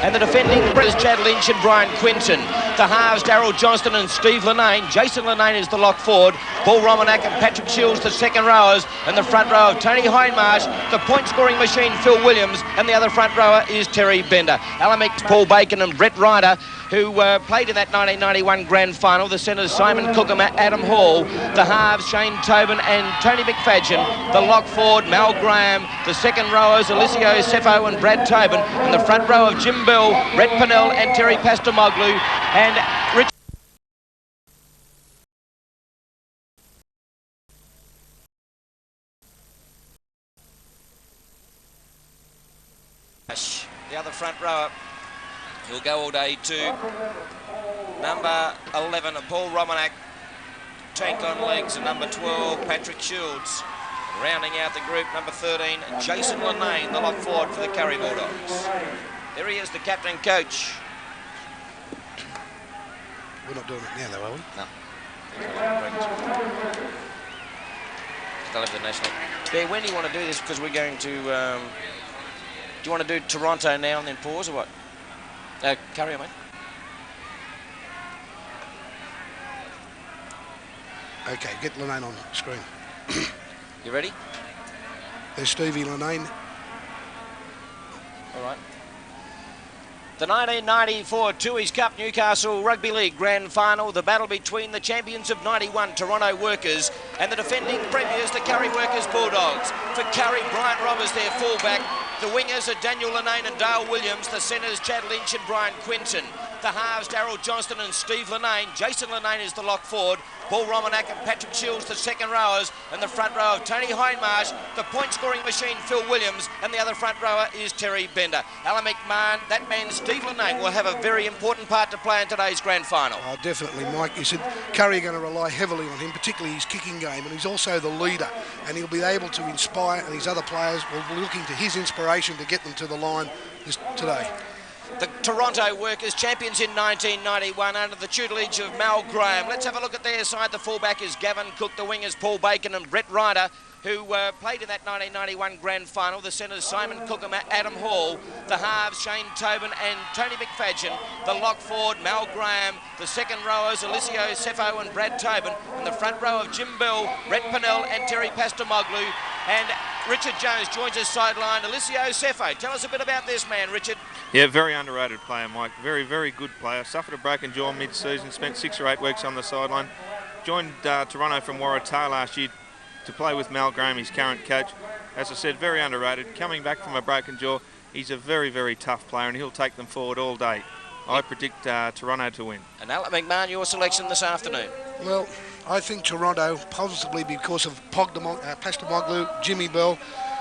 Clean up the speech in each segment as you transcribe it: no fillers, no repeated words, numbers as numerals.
And the defending is Chad Lynch and Brian Quinton. The halves, Daryl Johnston and Steve Linane. Jason Linane is the lock forward. Paul Romanak and Patrick Shields, the second rowers. And the front row of Tony Hindmarsh, the point-scoring machine, Phil Williams. And the other front rower is Terry Bender. Alamik, Paul Bacon and Brett Ryder, who played in that 1991 grand final. The centres, Simon Cookham, Adam Hall. The halves, Shane Tobin and Tony McFadgen. The lock forward, Mal Graham. The second rowers, Alessio Sefo and Brad Tobin. And the front row of Jim Bell, Brett Pennell and Terry Pastamoglu. And Richard. The other front rower who'll go all day to number 11, Paul Romanak, tank on legs, and number 12, Patrick Shields. Rounding out the group, number 13, Jason Linane, the lock forward for the Kurri Bulldogs. There he is, the captain coach. We're not doing it now, though, are we? No. Still have the national. Yeah, when do you want to do this? Because we're going to. Do you want to do Toronto now and then pause, or what? Kurri, I mean. Okay, get Linane on screen. You ready? There's Stevie Linane. All right. The 1994 Tooheys Cup Newcastle Rugby League Grand Final, the battle between the champions of 91 Toronto Workers and the defending premiers, the Kurri Workers Bulldogs. For Kurri, Brian Roberts, their fullback. The wingers are Daniel Linane and Dale Williams. The centres, Chad Lynch and Brian Quinton. The halves, Daryl Johnston and Steve Linane. Jason Linane is the lock forward. Paul Romanak and Patrick Shields, the second rowers. And the front row of Tony Hindmarsh, the point-scoring machine, Phil Williams. And the other front rower is Terry Bender. Alamik Man, that man, Steve Linane, will have a very important part to play in today's grand final. Oh, definitely, Mike. You said Kurri are going to rely heavily on him, particularly his kicking game. And he's also the leader. And he'll be able to inspire, and his other players will be looking to his inspiration to get them to the line today. The Toronto Workers, champions in 1991 under the tutelage of Mal Graham. Let's have a look at their side. The fullback is Gavin Cook, the wingers Paul Bacon and Brett Ryder, who played in that 1991 grand final. The centres, Simon Cookham, Adam Hall. The halves, Shane Tobin and Tony McFadgen. The lock forward, Mal Graham. The second rowers, Alessio Sefo and Brad Tobin. And the front row of Jim Bell, Brett Pennell and Terry Pastamoglu. And Richard Jones joins us sideline. Alessio Sefo, tell us a bit about this man, Richard. Yeah, very underrated player, Mike. Very, very good player. Suffered a broken jaw mid-season, spent 6 or 8 weeks on the sideline. Joined Toronto from Waratah last year to play with Mal Graham, his current coach. As I said, very underrated. Coming back from a broken jaw, he's a very, very tough player and he'll take them forward all day. I predict Toronto to win. And Alan McMahon, your selection this afternoon? Well, I think Toronto, possibly because of Pastamoglu, Jimmy Bell.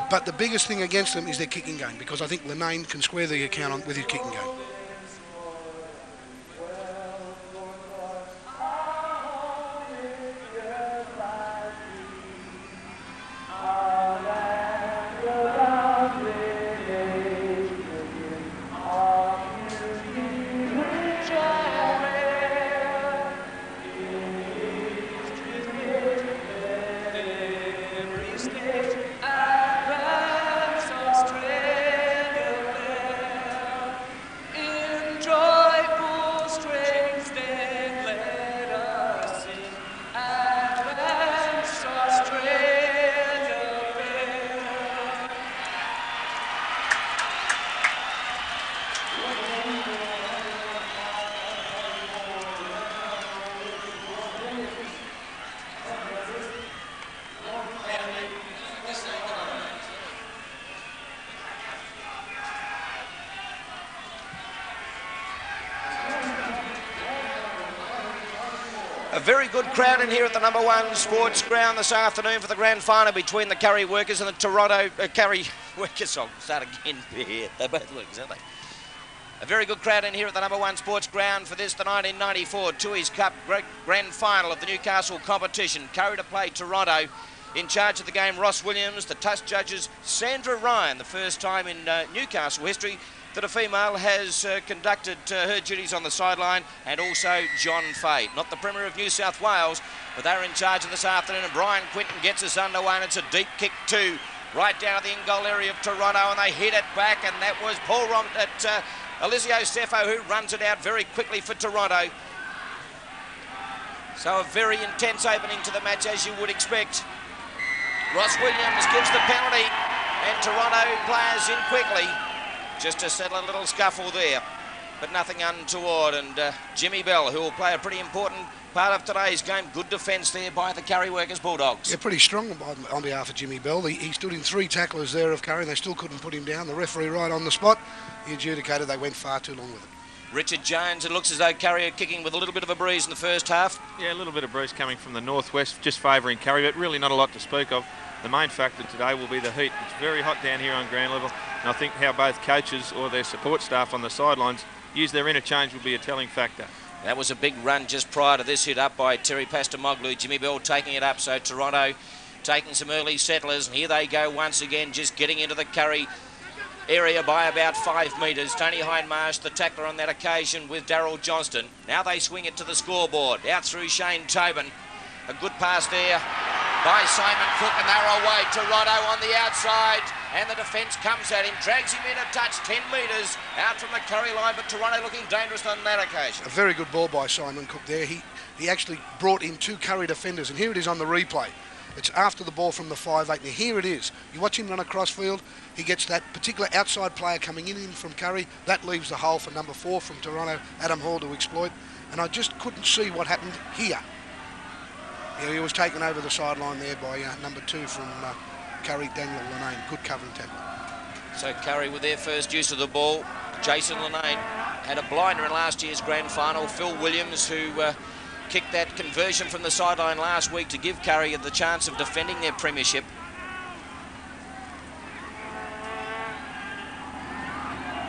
But the biggest thing against them is their kicking game, because I think Linane can square the account with his kicking game. A very good crowd in here at the number 1 sports ground this afternoon for the grand final between the Kurri Workers and the Toronto Kurri Workers. I'll start again here. They both workers, aren't they? A very good crowd in here at the number 1 sports ground for this, the 1994 Tooheys Cup grand final of the Newcastle competition. Kurri to play Toronto. In charge of the game, Ross Williams. The TUS judges, Sandra Ryan. The first time in Newcastle history that a female has conducted her duties on the sideline, and also John Fay. Not the Premier of New South Wales, but they're in charge of this afternoon, and Brian Quinton gets us underway, and it's a deep kick too, right down at the in-goal area of Toronto, and they hit it back, and that was Eliseo Sefo, who runs it out very quickly for Toronto. So a very intense opening to the match, as you would expect. Ross Williams gives the penalty, and Toronto players in quickly, just to settle a little scuffle there, but nothing untoward. And Jimmy Bell, who will play a pretty important part of today's game. Good defence there by the Curri Workers Bulldogs. Yeah, pretty strong on behalf of Jimmy Bell. He stood in 3 tacklers there of Curri, and they still couldn't put him down. The referee right on the spot, he adjudicated they went far too long with it. Richard Jones, it looks as though Curri are kicking with a little bit of a breeze in the first half. Yeah, a little bit of breeze coming from the northwest, just favouring Curri, but really not a lot to speak of. The main factor today will be the heat. It's very hot down here on ground level, and I think how both coaches or their support staff on the sidelines use their interchange will be a telling factor. That was a big run just prior to this hit up by Terry Pastamoglu. Jimmy Bell taking it up, so Toronto taking some early settlers, and here they go once again, just getting into the Curri area by about 5 metres. Tony Hindmarsh, the tackler on that occasion, with Daryl Johnston. Now they swing it to the scoreboard. Out through Shane Tobin. A good pass there by Simon Cook, and they're away. Toronto on the outside, and the defence comes at him, drags him in a touch, 10 metres out from the Curri line, but Toronto looking dangerous on that occasion. A very good ball by Simon Cook there. He actually brought in 2 Curri defenders, and here it is on the replay. It's after the ball from the 5'8", and here it is. You watch him run across field, he gets that particular outside player coming in from Curri. That leaves the hole for number 4 from Toronto, Adam Hall, to exploit, and I just couldn't see what happened here. Yeah, he was taken over the sideline there by number 2 from Curri, Daniel Linane. Good covering tackle. So Curri with their first use of the ball. Jason Linane had a blinder in last year's grand final. Phil Williams, who kicked that conversion from the sideline last week to give Curri the chance of defending their premiership.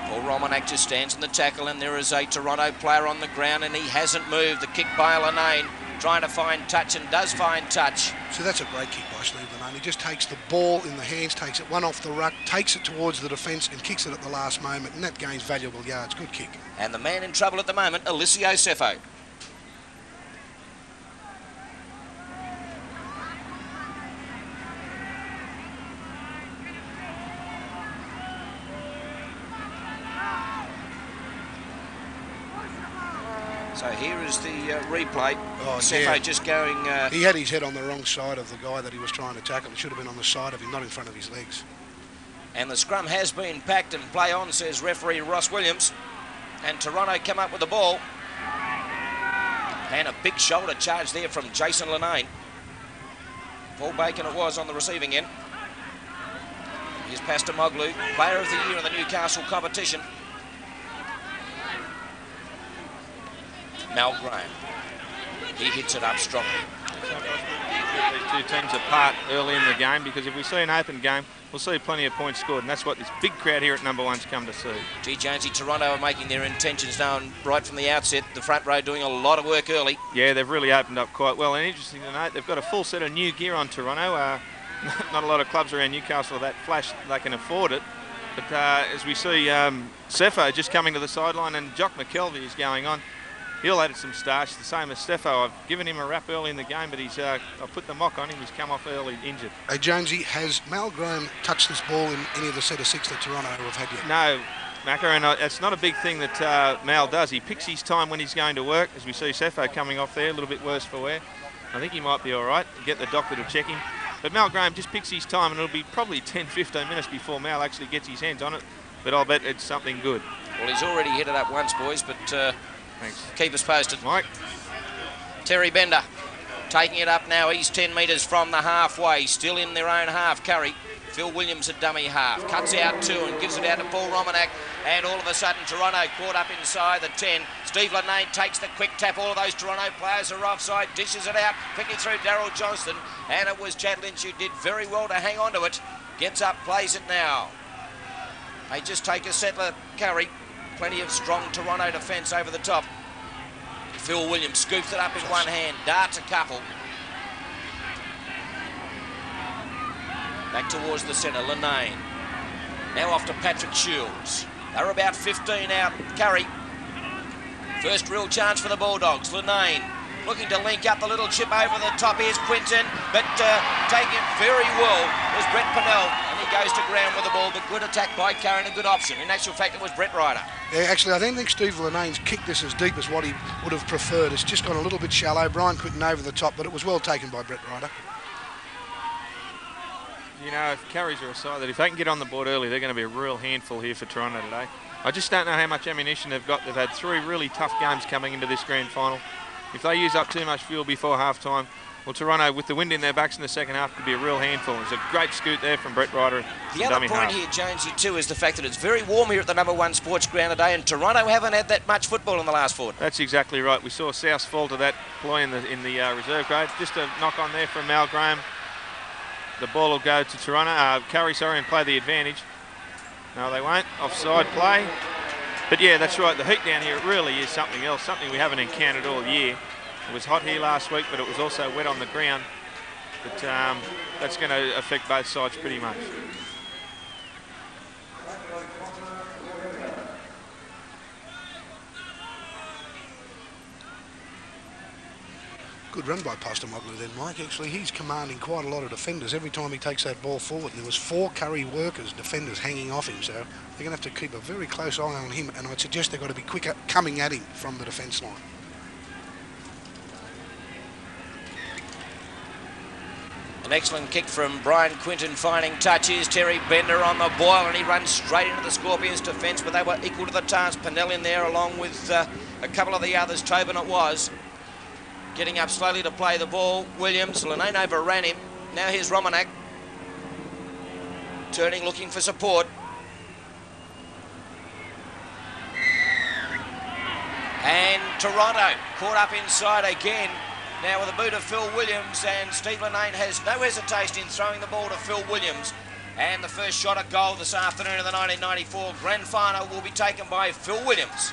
Paul Romanak just stands in the tackle, and there is a Toronto player on the ground, and he hasn't moved. The kick by Linane, trying to find touch, and does find touch. So that's a great kick by Steve Linane. He just takes the ball in the hands, takes it one off the ruck, takes it towards the defence and kicks it at the last moment, and that gains valuable yards. Good kick. And the man in trouble at the moment, Eliseo Sefo. So here is the replay. Sefo, yeah, just going... he had his head on the wrong side of the guy that he was trying to tackle. It should have been on the side of him, not in front of his legs. And the scrum has been packed and play on, says referee Ross Williams. And Toronto come up with the ball. And a big shoulder charge there from Jason Linane. Paul Bacon it was on the receiving end. Here's Pastamoglu, player of the year in the Newcastle competition. Mal Graham. He hits it up strongly. These two teams apart early in the game, because if we see an open game, we'll see plenty of points scored, and that's what this big crowd here at number 1's come to see. G. Jonesy, Toronto are making their intentions known right from the outset. The front row doing a lot of work early. Yeah, they've really opened up quite well, and interesting to note, they've got a full set of new gear on Toronto. Not a lot of clubs around Newcastle are that flash, they can afford it. But as we see Sefo just coming to the sideline, and Jock McKelvey is going on. He'll add some starch, the same as Sefo. I've given him a rap early in the game, but he's I put the mock on him. He's come off early injured. Hey, Jonesy, has Mal Graham touched this ball in any of the set of 6 that Toronto have had yet? No, Macca, and it's not a big thing that Mal does. He picks his time when he's going to work, as we see Sefo coming off there, a little bit worse for wear. I think he might be all right. Get the doctor to check him. But Mal Graham just picks his time, and it'll be probably 10-15 minutes before Mal actually gets his hands on it. But I'll bet it's something good. Well, he's already hit it up once, boys, but... Thanks. Keep us posted. Mike. Terry Bender taking it up now. He's 10 metres from the halfway. Still in their own half, Curri. Phil Williams at dummy half. Cuts out 2 and gives it out to Paul Romanak. And all of a sudden, Toronto caught up inside the 10. Steve Linane takes the quick tap. All of those Toronto players are offside. Dishes it out. Quickly through Daryl Johnston. And it was Chad Lynch who did very well to hang on to it. Gets up, plays it now. They just take a settler, Curri. Plenty of strong Toronto defence over the top. Phil Williams scoops it up in one hand, darts a couple. Back towards the centre, Linane. Now off to Patrick Shields. They're about 15 out, Curri. First real chance for the Bulldogs. Linane looking to link up the little chip over the top. Here's Quinton, but taking it very well was Brett Pennell, and he goes to ground with the ball, but good attack by Curran, a good option. In actual fact, it was Brett Ryder. Yeah, actually, I don't think Steve Linane's kicked this as deep as what he would have preferred. It's just gone a little bit shallow. Brian Quinton over the top, but it was well taken by Brett Ryder. You know, if Carries are a side that if they can get on the board early, they're going to be a real handful here for Toronto today. I just don't know how much ammunition they've got. They've had 3 really tough games coming into this grand final. If they use up too much fuel before half-time, well, Toronto, with the wind in their backs in the second half, could be a real handful. It's a great scoot there from Brett Ryder. The other point here, Jonesy, too, is the fact that it's very warm here at the number 1 sports ground today, and Toronto haven't had that much football in the last fortnight. That's exactly right. We saw South fall to that ploy in the reserve grade. Just a knock on there from Mal Graham. The ball will go to Toronto. Curri, and play the advantage. No, they won't. Offside play. But yeah, that's right. The heat down here, it really is something else, something we haven't encountered all year. It was hot here last week, but it was also wet on the ground. But that's going to affect both sides pretty much. Good run by Postamoglu then, Mike. Actually, he's commanding quite a lot of defenders every time he takes that ball forward. And there was 4 Curri workers, defenders, hanging off him. So they're going to have to keep a very close eye on him. And I'd suggest they've got to be quicker coming at him from the defence line. An excellent kick from Brian Quinton, finding touches. Terry Bender on the boil, and he runs straight into the Scorpions' defence, but they were equal to the task. Pennell in there along with a couple of the others. Tobin it was. Getting up slowly to play the ball. Williams, Linane overran him. Now here's Romanak. Turning, looking for support. And Toronto caught up inside again. Now with a boot of Phil Williams, and Steve Linane has no hesitation in throwing the ball to Phil Williams. And the first shot at goal this afternoon in the 1994 Grand Final will be taken by Phil Williams.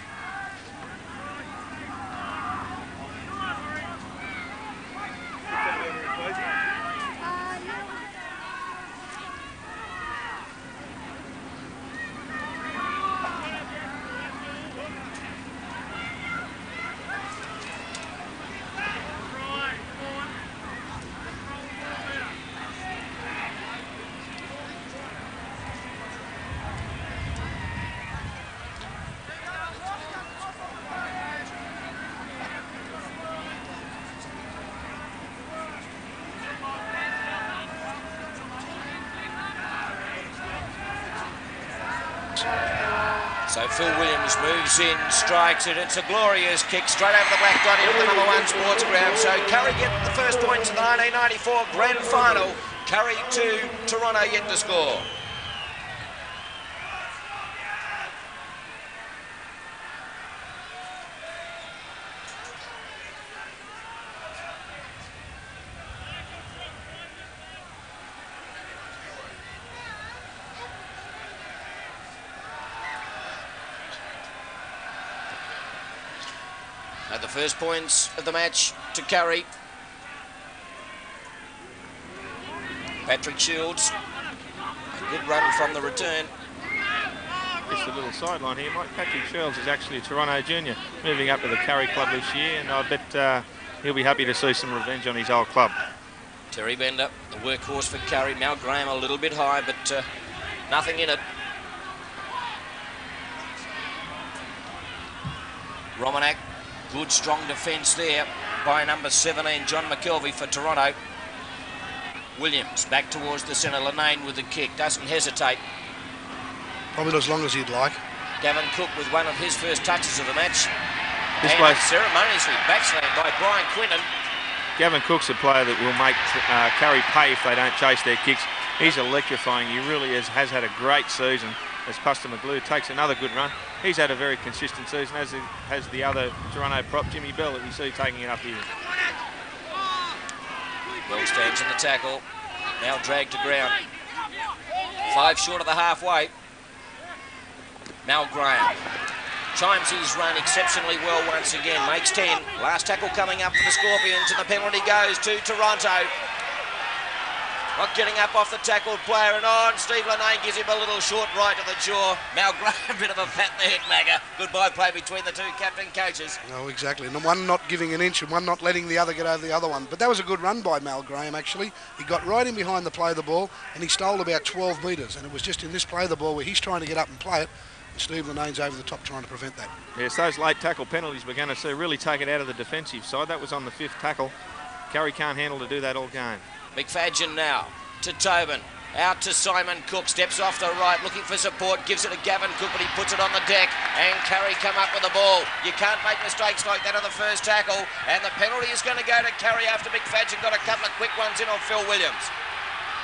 So Phil Williams moves in, strikes it. It's a glorious kick straight over the black dot into the number 1 sports ground. So Curri get the first points in the 1994 Grand Final. Curri 2, Toronto yet to score. At the first points of the match to Curri. Patrick Shields, a good run from the return. Just a little sideline here, Mike. Patrick Shields is actually a Toronto junior, moving up to the Curri club this year, and I bet he'll be happy to see some revenge on his old club. Terry Bender, the workhorse for Curri. Mal Graham a little bit high, but nothing in it. Romanak. Good strong defence there by number 17, John McKelvey for Toronto. Williams back towards the centre. Linane with the kick, doesn't hesitate. Probably not as long as he'd like. Gavin Cook with one of his first touches of the match. This and bloke, ceremoniously backslammed by Brian Quinton. Gavin Cook's a player that will make Curri pay if they don't chase their kicks. He's electrifying. He really has had a great season. As Postamoglu takes another good run. He's had a very consistent season, as has the other Toronto prop, Jimmy Bell, that we see taking it up here. Bell stands in the tackle, now dragged to ground. 5 short of the halfway. Mal Graham chimes his run exceptionally well once again, makes 10. Last tackle coming up for the Scorpions, and the penalty goes to Toronto. Not getting up off the tackled player, and on. Steve Linane gives him a little short right to the jaw. Mal Graham, a bit of a pat in the head, Magger. Goodbye play between the two captain coaches. No, exactly. And one not giving an inch and one not letting the other get over the other one. But that was a good run by Mal Graham, actually. He got right in behind the play of the ball, and he stole about 12 metres. And it was just in this play of the ball where he's trying to get up and play it, and Steve Linane's over the top trying to prevent that. Yes, those late tackle penalties we're going to see really take it out of the defensive side. That was on the 5th tackle. Curry can't handle to do that all game. McFadden now to Tobin. Out to Simon Cook, steps off the right, looking for support, gives it to Gavin Cook, but he puts it on the deck, and Curry come up with the ball. You can't make mistakes like that on the first tackle, and the penalty is going to go to Curry after McFadden got a couple of quick ones in on Phil Williams.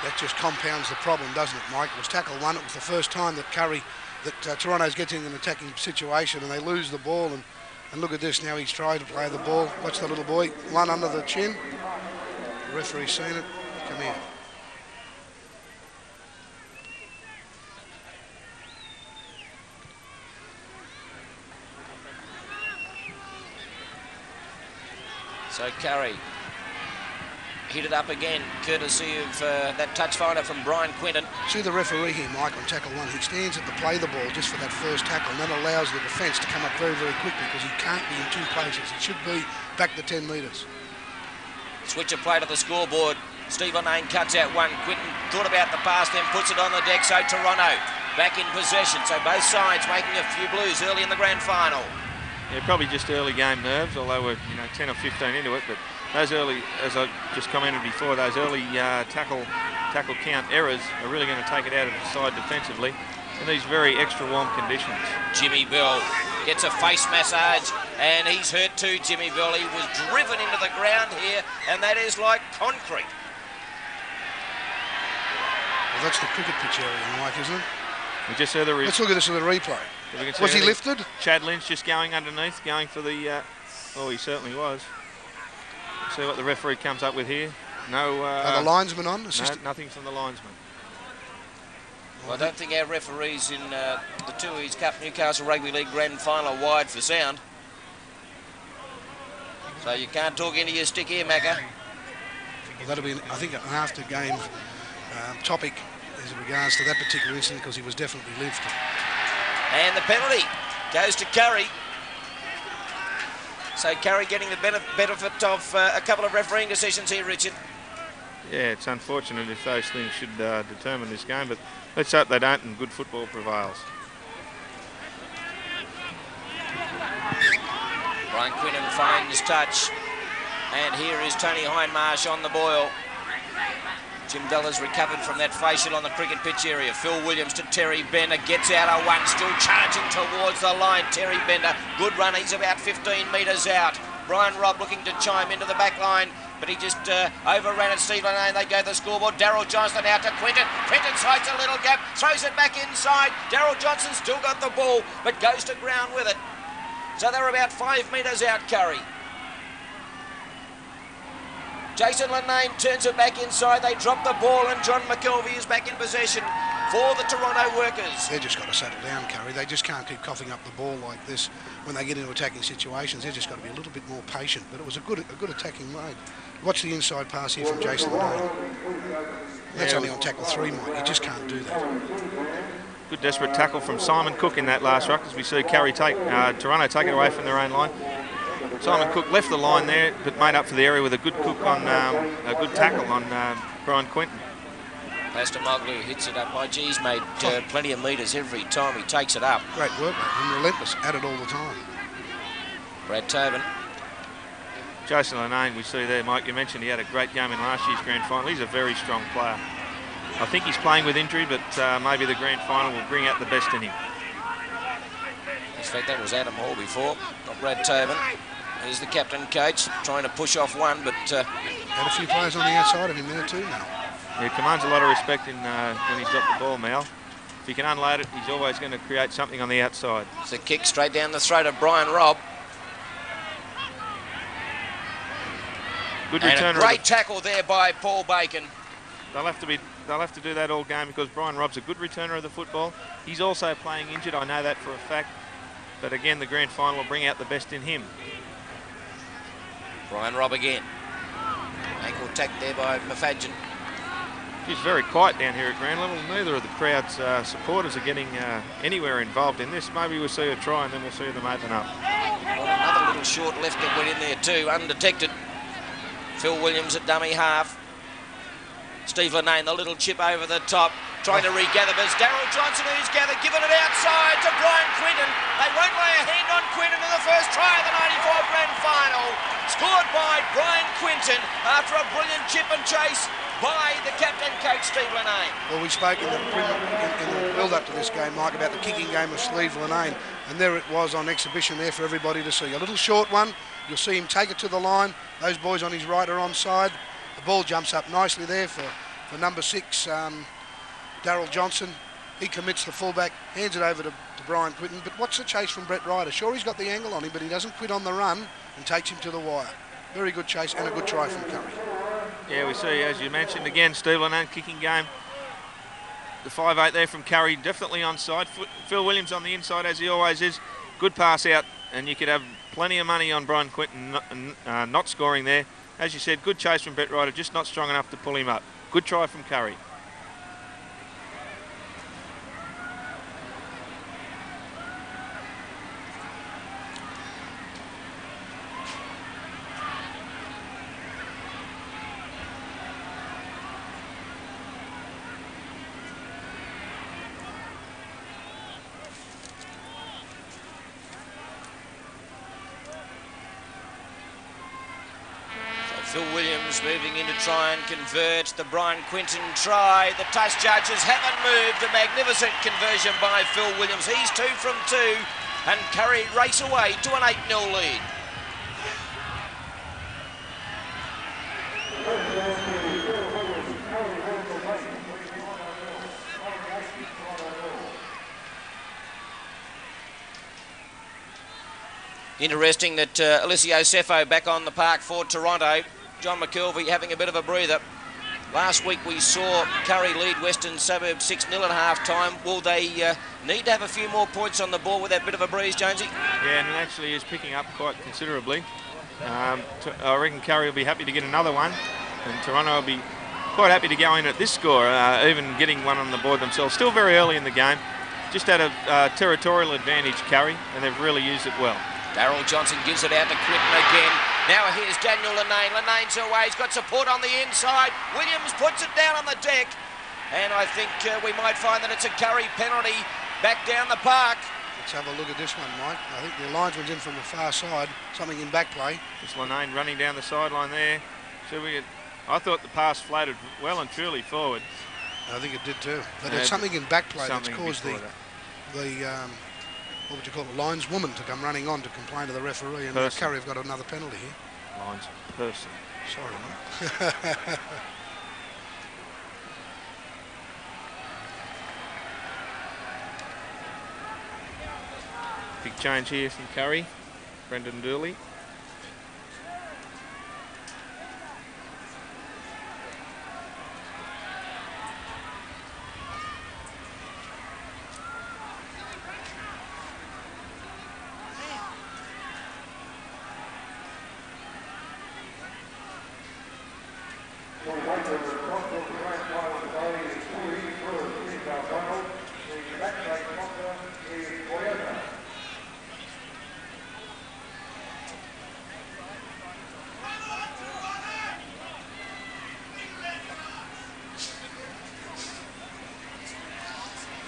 That just compounds the problem, doesn't it, Mike? It was tackle 1. It was the first time that Toronto's getting an attacking situation, and they lose the ball, and look at this, now he's trying to play the ball. Watch the little boy, one under the chin. The referee's seen it. Come here. So Curry hit it up again, courtesy of that touch finder from Brian Quinton. See the referee here, Mike, on tackle 1. He stands at the play the ball just for that first tackle, and that allows the defence to come up very, very quickly because he can't be in 2 places. It should be back to 10 metres. Switch of play to the scoreboard. Steve Linane cuts out 1. Quinton thought about the pass, then puts it on the deck. So Toronto back in possession. So both sides making a few blues early in the grand final. Yeah, probably just early game nerves, although we're 10 or 15 into it. But those early, as I just commented before, those early tackle count errors are really going to take it out of the side defensively in these very extra warm conditions. Jimmy Bell gets a face massage, and he's hurt too, Jimmy Bell. He was driven into the ground here, and that is like concrete. Well, that's the cricket pitch area, Mike, isn't it? We just heard the Let's look at this in the replay. Was he lifted? Chad Lynch just going underneath, going for the... oh, he certainly was. See what the referee comes up with here. No... Are the linesmen on? No, nothing from the linesman. Well, I don't think our referees in the Tooheys Cup Newcastle Rugby League Grand Final are wired for sound. So you can't talk into your stick here, Macca. Well, that'll be, I think, an after-game topic as regards to that particular incident because he was definitely lifted. And the penalty goes to Curry. So Curry getting the benefit of a couple of refereeing decisions here, Richard. Yeah, it's unfortunate if those things should determine this game, but let's hope they don't and good football prevails. Brian Quinton finds touch. And here is Tony Hindmarsh on the boil. Jim Della's recovered from that facial on the cricket pitch area. Phil Williams to Terry Bender, gets out of 1, still charging towards the line. Terry Bender, good run, he's about 15 metres out. Brian Robb looking to chime into the back line, but he just overran it. Steve Linane, they go to the scoreboard. Darryl Johnston out to Quinton. Quinton hides a little gap, throws it back inside. Darryl Johnston still got the ball, but goes to ground with it. So they're about 5 metres out, Curry. Jason Linane turns it back inside. They drop the ball, and John McKelvey is back in possession for the Toronto Workers. They've just got to settle down, Curry. They just can't keep coughing up the ball like this when they get into attacking situations. They've just got to be a little bit more patient. But it was a good attacking mode. Watch the inside pass here from Jason Linane. That's only on tackle 3, Mike. You just can't do that. Good desperate tackle from Simon Cook in that last ruck as we see Toronto take it away from their own line. Simon Cook left the line there, but made up for the area with a good a good tackle on Brian Quinton. Pastamoglu hits it up. He's made plenty of metres every time he takes it up. Great work, mate. And relentless, at it all the time. Brad Tobin. Jason Linane, we see there, Mike, you mentioned he had a great game in last year's grand final. He's a very strong player. I think he's playing with injury, but maybe the grand final will bring out the best in him. In fact, that was Adam Hall before, not Brad Tobin. He's the captain coach, trying to push off 1, but... had a few players on the outside of him there too now. Yeah, commands a lot of respect when he's got the ball, Mal. If he can unload it, he's always going to create something on the outside. It's a kick straight down the throat of Brian Robb. Good and returner. A great tackle there by Paul Bacon. They'll have to do that all game because Brian Robb's a good returner of the football. He's also playing injured, I know that for a fact. But again, the grand final will bring out the best in him. Brian Robb again. Ankle tack there by McFadden. It's very quiet down here at ground level. Neither of the crowd's supporters are getting anywhere involved in this. Maybe we'll see a try and then we'll see them open up. Well, another little short left that went in there too, undetected. Phil Williams at dummy half. Steve Linane, the little chip over the top, trying to regather, but it's Daryl Johnson who's gathered, giving it outside to Brian Quinton. They won't lay a hand on Quinton in the first try of the 94 grand final. Scored by Brian Quinton after a brilliant chip and chase by the captain coach Steve Linane. Well, we spoke in the build-up to this game, Mike, about the kicking game of Steve Linane, and there it was on exhibition there for everybody to see. A little short one, you'll see him take it to the line. Those boys on his right are onside. The ball jumps up nicely there for number 6, Daryl Johnson. He commits the fullback, hands it over to Brian Quinton. But what's the chase from Brett Ryder? Sure, he's got the angle on him, but he doesn't quit on the run and takes him to the wire. Very good chase and a good try from Kurri. Yeah, we see, as you mentioned, again, Steve Linane kicking game. The 5'8" there from Kurri, definitely onside. Phil Williams on the inside, as he always is. Good pass out, and you could have plenty of money on Brian Quinton not scoring there. As you said, good chase from Brett Ryder, just not strong enough to pull him up. Good try from Kurri. Phil Williams moving in to try and convert the Brian Quinton try. The touch judges haven't moved. A magnificent conversion by Phil Williams. He's 2 from 2 and Kurri race away to an 8-0 lead. Interesting that Alessio Ceffo back on the park for Toronto. John McKelvey having a bit of a breather. Last week we saw Kurri lead Western Suburbs 6-0 at half-time. Will they need to have a few more points on the board with that bit of a breeze, Jonesy? Yeah, and it actually is picking up quite considerably. I reckon Kurri will be happy to get another one, and Toronto will be quite happy to go in at this score, even getting one on the board themselves. Still very early in the game. Just had a territorial advantage, Kurri, and they've really used it well. Daryl Johnson gives it out to Quinton again. Now here's Daniel Linane. Linane's away. He's got support on the inside. Williams puts it down on the deck. And I think we might find that it's a Kurri penalty back down the park. Let's have a look at this one, Mike. I think the linesman's in from the far side. Something in back play. Just Linane running down the sideline there. I thought the pass floated well and truly forward. I think it did too. But there's something in back play that's caused the what would you call it, lineswoman to come running on to complain to the referee, and Kurri have got another penalty here. Lines person. Sorry, mate. Big change here from Kurri. Brendan Dooley.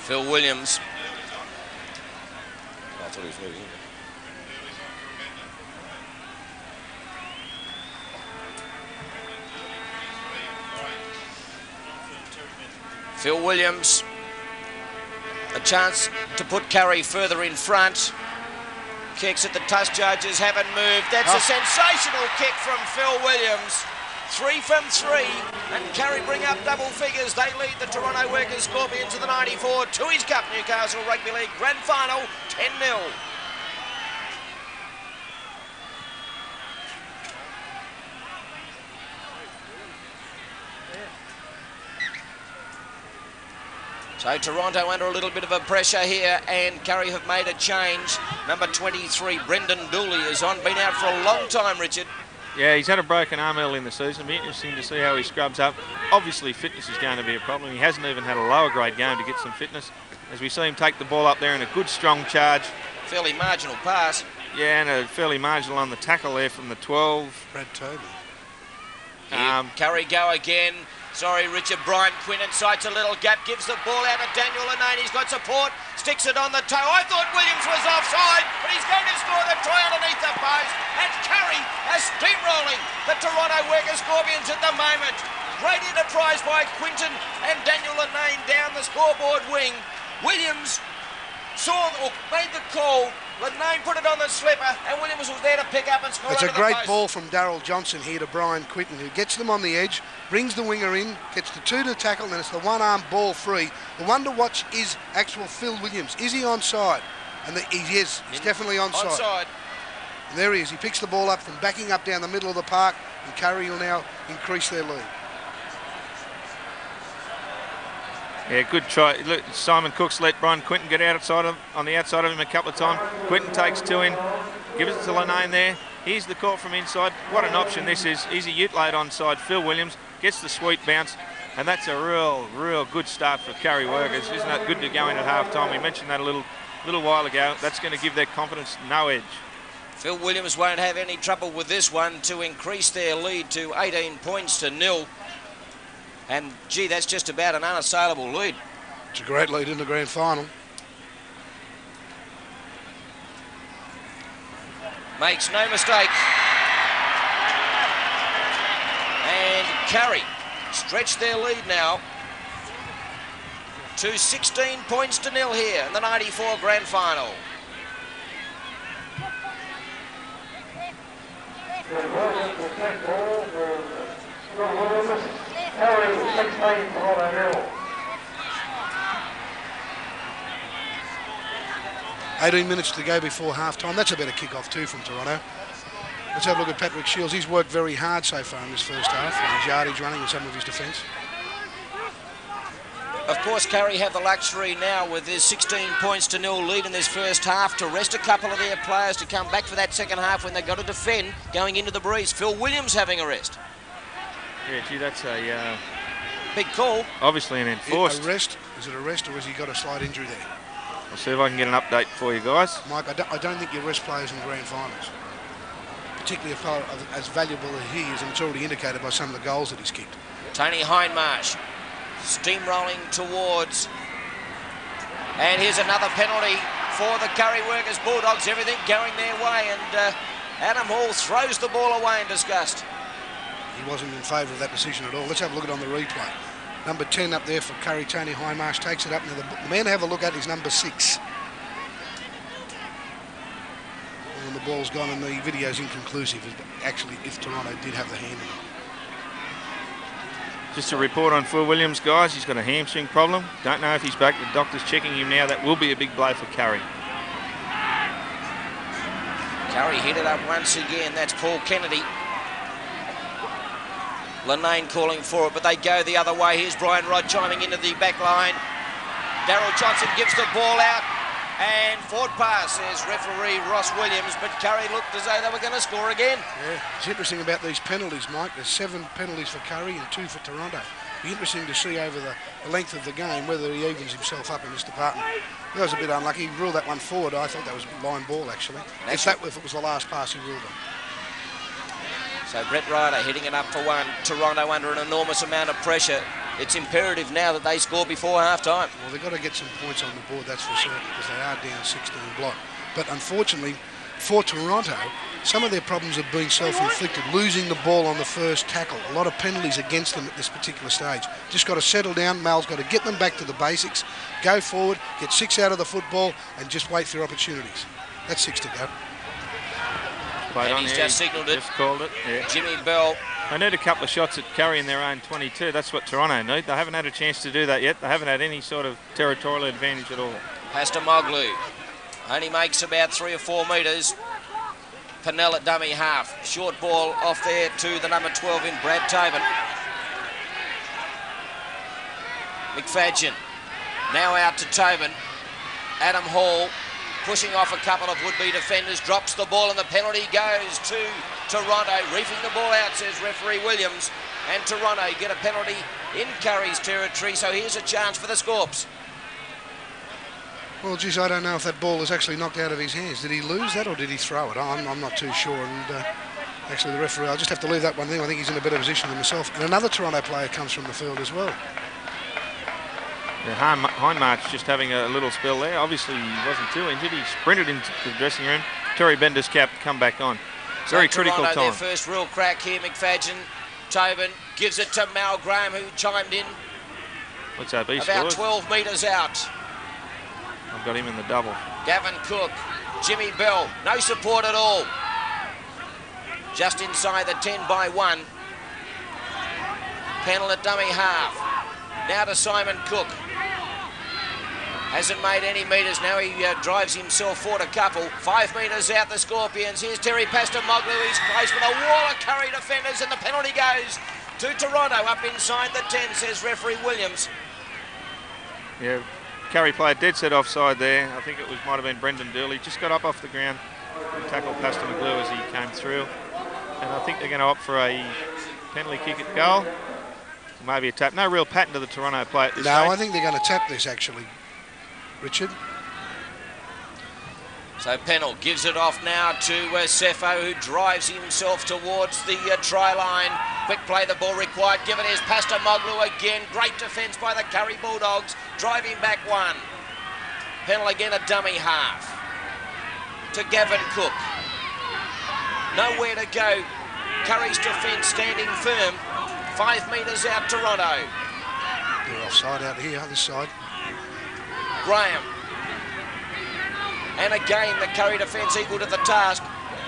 Phil Williams. I thought he was moving in. Phil Williams, a chance to put Kurri further in front. Kicks at the touch judges haven't moved. That's a sensational kick from Phil Williams. 3 from 3, and Kurri bring up double figures. They lead the Toronto Workers Scorpions to the 94 to his Cup Newcastle Rugby League Grand Final, 10-0. So Toronto under a little bit of a pressure here, and Kurri have made a change. Number 23, Brendan Dooley, is on. Been out for a long time, Richard. Yeah, he's had a broken arm early in the season. It'll be interesting to see how he scrubs up. Obviously, fitness is going to be a problem. He hasn't even had a lower grade game to get some fitness. As we see him take the ball up there in a good, strong charge. Fairly marginal pass. Yeah, and a fairly marginal on the tackle there from the 12. Brad Tobin. Curry go again. Sorry, Richard. Brian Quinn incites a little gap, gives the ball out to Daniel Lenane. He's got support, sticks it on the toe. I thought Williams was offside, but he's going to score the try underneath the post. And Curry is steamrolling the Toronto Workers Scorpions at the moment. Great enterprise by Quinton and Daniel Lenane down the scoreboard wing. Williams saw or made the call. Lenane put it on the slipper, and Williams was there to pick up and score. It's a under great the post. ball from Darryl Johnson here to Brian Quinton, who gets them on the edge, brings the winger in, gets the two to tackle, and then it's the one-arm ball free. The one to watch is actual Phil Williams. Is he onside? And he is. He's definitely onside. Onside. And there he is. He picks the ball up from backing up down the middle of the park, and Curry will now increase their lead. Yeah, good try. Look, Simon Cook's let Brian Quinton get outside on the outside of him a couple of times. Quinton takes two in, gives it to Lenane there. Here's the call from inside. What an option this is. Easy ute laid onside. Phil Williams gets the sweet bounce, and that's a real good start for Curry Workers. Isn't that good to go in at half time? We mentioned that a little while ago. That's going to give their confidence no edge. Phil Williams won't have any trouble with this one to increase their lead to 18 points to 0. And, gee, that's just about an unassailable lead. It's a great lead in the grand final. Makes no mistake. And Curry stretch their lead now to 16 points to 0 here in the 94 grand final. Curry 16, Toronto 0. 18 minutes to go before half-time. That's a better kick-off too from Toronto. Let's have a look at Patrick Shields. He's worked very hard so far in this first half with his yardage running and some of his defence. Of course, Curry have the luxury now with this 16 points to 0 lead in this first half to rest a couple of their players to come back for that second half when they've got to defend going into the breeze. Phil Williams having a rest. Yeah, gee, that's a... big call. Obviously an enforced. A rest? Is it a rest or has he got a slight injury there? I'll see if I can get an update for you guys. Mike, I don't think you rest players in grand finals. Particularly a player as valuable as he is, and it's already indicated by some of the goals that he's kicked. Tony Hindmarsh steamrolling towards. And here's another penalty for the Curry Workers Bulldogs. Everything going their way, and Adam Hall throws the ball away in disgust. He wasn't in favour of that decision at all. Let's have a look at it on the replay. Number 10 up there for Curry, Tony Hindmarsh takes it up. Now the man to have a look at is number 6. And the ball's gone and the video's inconclusive. Actually, if Toronto did have the hand. Just a report on Phil Williams, guys. He's got a hamstring problem. Don't know if he's back. The doctor's checking him now. That will be a big blow for Curry. Curry hit it up once again. That's Paul Kennedy. Lenane calling for it, but they go the other way. Here's Brian Rod chiming into the back line. Darryl Johnson gives the ball out, and forward pass, says referee Ross Williams, but Curry looked as though they were going to score again. Yeah, it's interesting about these penalties, Mike. There's 7 penalties for Curry and 2 for Toronto. It'll be interesting to see over the length of the game whether he evens himself up in this department. That was a bit unlucky. He ruled that one forward. I thought that was a line ball, actually. If it was the last pass, he ruled it. So Brett Ryder hitting it up for one. Toronto under an enormous amount of pressure. It's imperative now that they score before half-time. Well, they've got to get some points on the board, that's for certain, because they are down 16 block. But unfortunately, for Toronto, some of their problems have been self-inflicted, losing the ball on the first tackle. A lot of penalties against them at this particular stage. Just got to settle down. Mal's got to get them back to the basics, go forward, get 6 out of the football, and just wait for opportunities. That's 6 to go. And he's just signalled it. Just called it. Yeah. Jimmy Bell. They need a couple of shots at Curry in their own 22. That's what Toronto need. They haven't had a chance to do that yet. They haven't had any sort of territorial advantage at all. Pastamoglu only makes about 3 or 4 metres. Pennell at dummy half. Short ball off there to the number 12 in Brad Tobin. McFadgen now out to Tobin. Adam Hall pushing off a couple of would-be defenders, drops the ball and the penalty goes to Toronto. Reefing the ball out, says referee Williams. And Toronto get a penalty in Curri's territory, so here's a chance for the Scorps. Well, geez, I don't know if that ball is actually knocked out of his hands. Did he lose that or did he throw it? I'm not too sure. And actually, the referee, I'll just have to leave that one there. I think he's in a better position than myself. And another Toronto player comes from the field as well. Yeah, Hindmarch just having a little spell there. Obviously, he wasn't too injured. He sprinted into the dressing room. Terry Bender's cap come back on. Very critical Toronto, time. Their first real crack here. McFadden, Tobin gives it to Mal Graham, who chimed in. What's that? About 12 metres out. I've got him in the double. Gavin Cook, Jimmy Bell, no support at all. Just inside the 10-by-1. Panel at dummy half. Now to Simon Cook. Hasn't made any metres. Now he drives himself forward a couple. 5 metres out the Scorpions. Here's Terry Pastamoglu. He's placed with a wall of Curri defenders and the penalty goes to Toronto up inside the 10, says referee Williams. Yeah, Curri played dead set offside there. I think it might have been Brendan Durley. Just got up off the ground and tackled Pastamoglu as he came through. And I think they're going to opt for a penalty kick at goal. Maybe a tap. No real pattern to the Toronto play at this stage. I think they're going to tap this actually, Richard. So Pennell gives it off now to Sefo, who drives himself towards the try line. Quick play, the ball required. Given is Pastamoglu again. Great defence by the Kurri Bulldogs. Driving back one. Pennell again a dummy half. To Gavin Cook. Nowhere to go. Curri's defence standing firm. 5 metres out Toronto. They're offside out here, this side. Graham. And again, the Kurri defence equal to the task.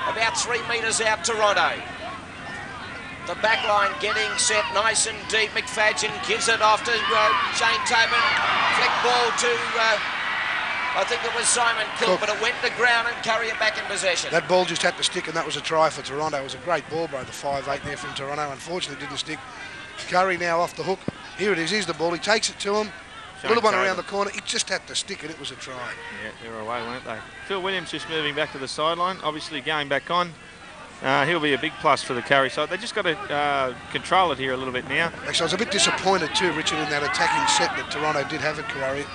About 3 metres out Toronto. The back line getting set nice and deep. McFadden gives it off to Shane Tobin. Flick ball to, I think it was Simon Cook, but it went to ground and Kurri are back in possession. That ball just had to stick, and that was a try for Toronto. It was a great ball by the 5'8" there from Toronto. Unfortunately, it didn't stick. Kurri now off the hook. Here it is. Here's the ball. He takes it to him. Little one around the corner. He just had to stick it. It was a try. Yeah, they were away, weren't they? Phil Williams just moving back to the sideline. Obviously going back on. He'll be a big plus for the Kurri side. They just got to control it here a little bit now. Actually, I was a bit disappointed too, Richard, in that attacking set that Toronto did have at Kurri.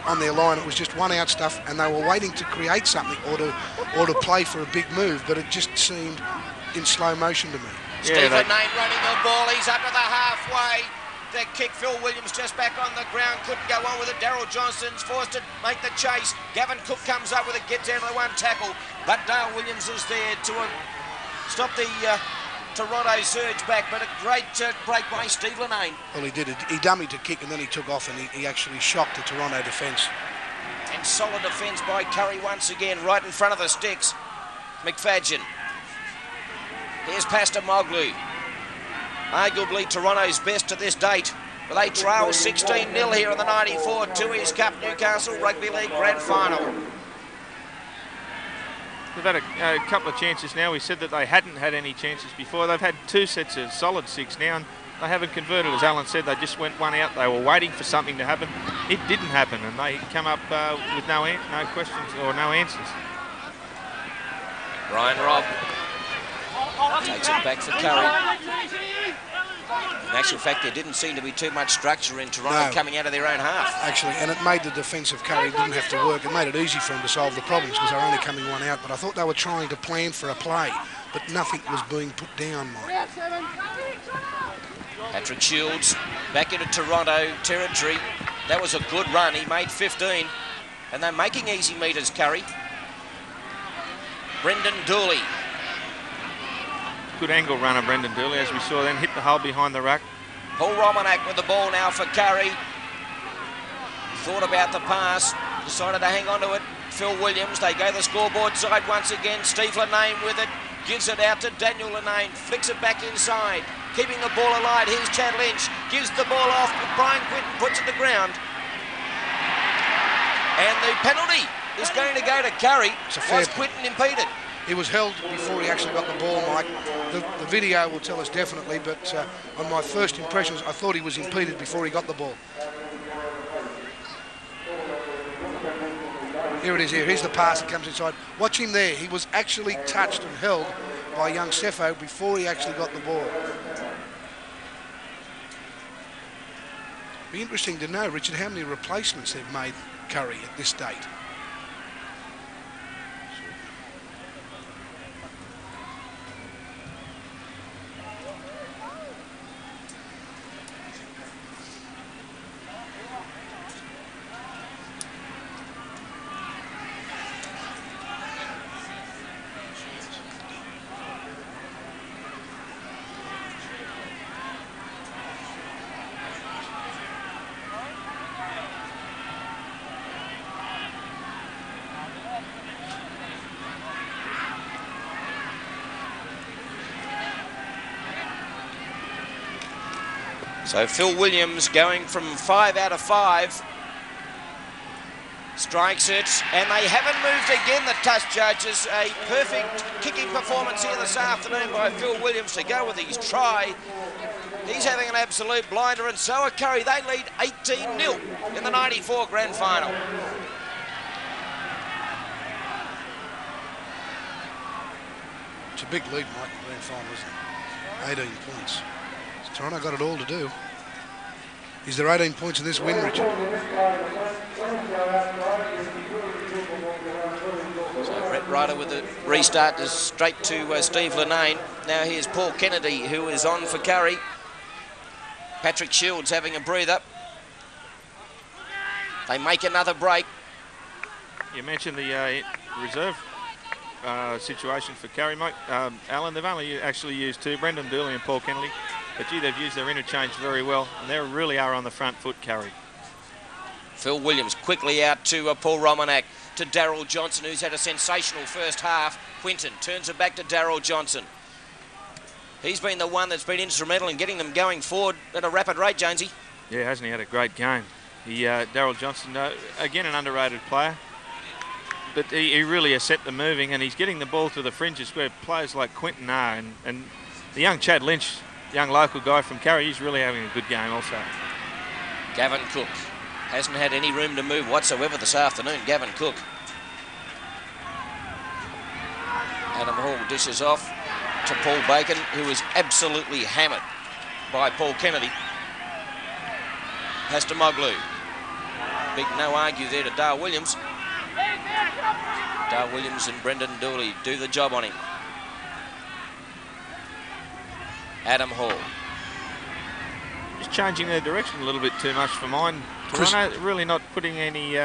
On their line, it was just one out stuff, and they were waiting to create something or to play for a big move, but it just seemed in slow motion to me. Yeah, Stephen Nain running the ball. He's up to the halfway. The kick, Phil Williams just back on the ground, couldn't go on with it. Daryl Johnston's forced to make the chase. Gavin Cook comes up with it, gets out of the one tackle, but Dale Williams is there to stop the Toronto surge back, but a great break by Steve Linane. Well, he did it. He dummied to kick and then he took off and he actually shocked the Toronto defence. And solid defence by Kurri once again, right in front of the sticks. McFadden. Here's Pastamoglu. Arguably Toronto's best to this date. But they trail 16-0 here in the 94 Tooheys Cup Newcastle Rugby League Grand Final. They've had a couple of chances now. We said that they hadn't had any chances before. They've had 2 sets of solid 6 now, and they haven't converted. As Alan said, they just went one out. They were waiting for something to happen. It didn't happen, and they come up with no questions or no answers. Ryan Robb takes it back for Kurri. In actual fact, there didn't seem to be too much structure in Toronto coming out of their own half. Actually, and it made the defence of Kurri didn't have to work. It made it easy for them to solve the problems because they were only coming one out. But I thought they were trying to plan for a play, but nothing was being put down, Mike. Patrick Shields back into Toronto territory. That was a good run. He made 15. And they're making easy metres, Kurri. Brendan Dooley. Good angle runner, Brendan Dooley, as we saw then, hit the hole behind the ruck. Paul Romanak with the ball now for Kurri. Thought about the pass, decided to hang on to it. Phil Williams, they go the scoreboard side once again. Steve Linane with it, gives it out to Daniel Linane, flicks it back inside, keeping the ball alive. Here's Chad Lynch, gives the ball off, but Brian Quinton puts it to ground. And the penalty is going to go to Kurri. Was Quinton impeded? He was held before he actually got the ball, Mike. The video will tell us definitely, but on my first impressions, I thought he was impeded before he got the ball. Here it is here. Here's the pass that comes inside. Watch him there. He was actually touched and held by young Sefo before he actually got the ball. Be interesting to know, Richard, how many replacements they've made Kurri at this date. So Phil Williams going from 5 out of 5. Strikes it, and they haven't moved again, the touch judges. A perfect kicking performance here this afternoon by Phil Williams to go with his try. He's having an absolute blinder, and so are Kurri. They lead 18-0 in the 94 grand final. It's a big lead, Mike, in the grand final, isn't it? 18 points. So Toronto got it all to do. Is there 18 points in this win, Richard? So Brett Ryder with the restart is straight to Steve Linnane. Now here's Paul Kennedy, who is on for Kurri. Patrick Shields having a breather. They make another break. You mentioned the reserve situation for Kurri, Mike. Alan, they've only actually used 2, Brendan Dooley and Paul Kennedy. But gee, they've used their interchange very well, and they really are on the front foot, Kurri. Phil Williams quickly out to Paul Romanak, to Daryl Johnson, who's had a sensational first half. Quinton turns it back to Daryl Johnson. He's been the one that's been instrumental in getting them going forward at a rapid rate, Jonesy. Yeah, hasn't he had a great game? Daryl Johnson, again, an underrated player. But he really has set them moving, and he's getting the ball to the fringes where players like Quinton are. And the young Chad Lynch, young local guy from Kurri, he's really having a good game also. Gavin Cook hasn't had any room to move whatsoever this afternoon. Gavin Cook. Adam Hall dishes off to Paul Bacon, who is absolutely hammered by Paul Kennedy. Has to Moglu. Big no argue there to Dale Williams. Dale Williams and Brendan Dooley do the job on him. Adam Hall. Just changing their direction a little bit too much for mine. Toronto really not putting any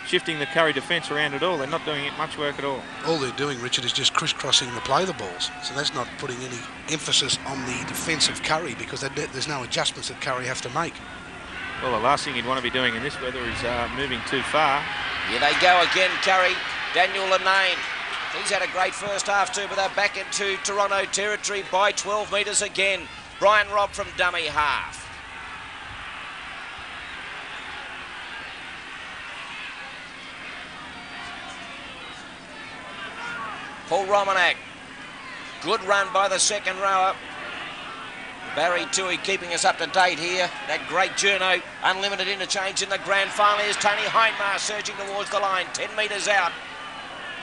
shifting the Kurri defence around at all. They're not doing much work at all. All they're doing, Richard, is just crisscrossing the play the balls. So that's not putting any emphasis on the defence of Kurri, because there's no adjustments that Kurri have to make. Well, the last thing you'd want to be doing in this weather is moving too far. Here they go again, Kurri. Daniel Linnane. He's had a great first half too, but they're back into Toronto territory by 12 metres again. Brian Robb from dummy half. Paul Romanak. Good run by the second rower. Barry Tui keeping us up to date here. That great journo. Unlimited interchange in the grand final. Here's Tony Hindmar surging towards the line. 10 metres out.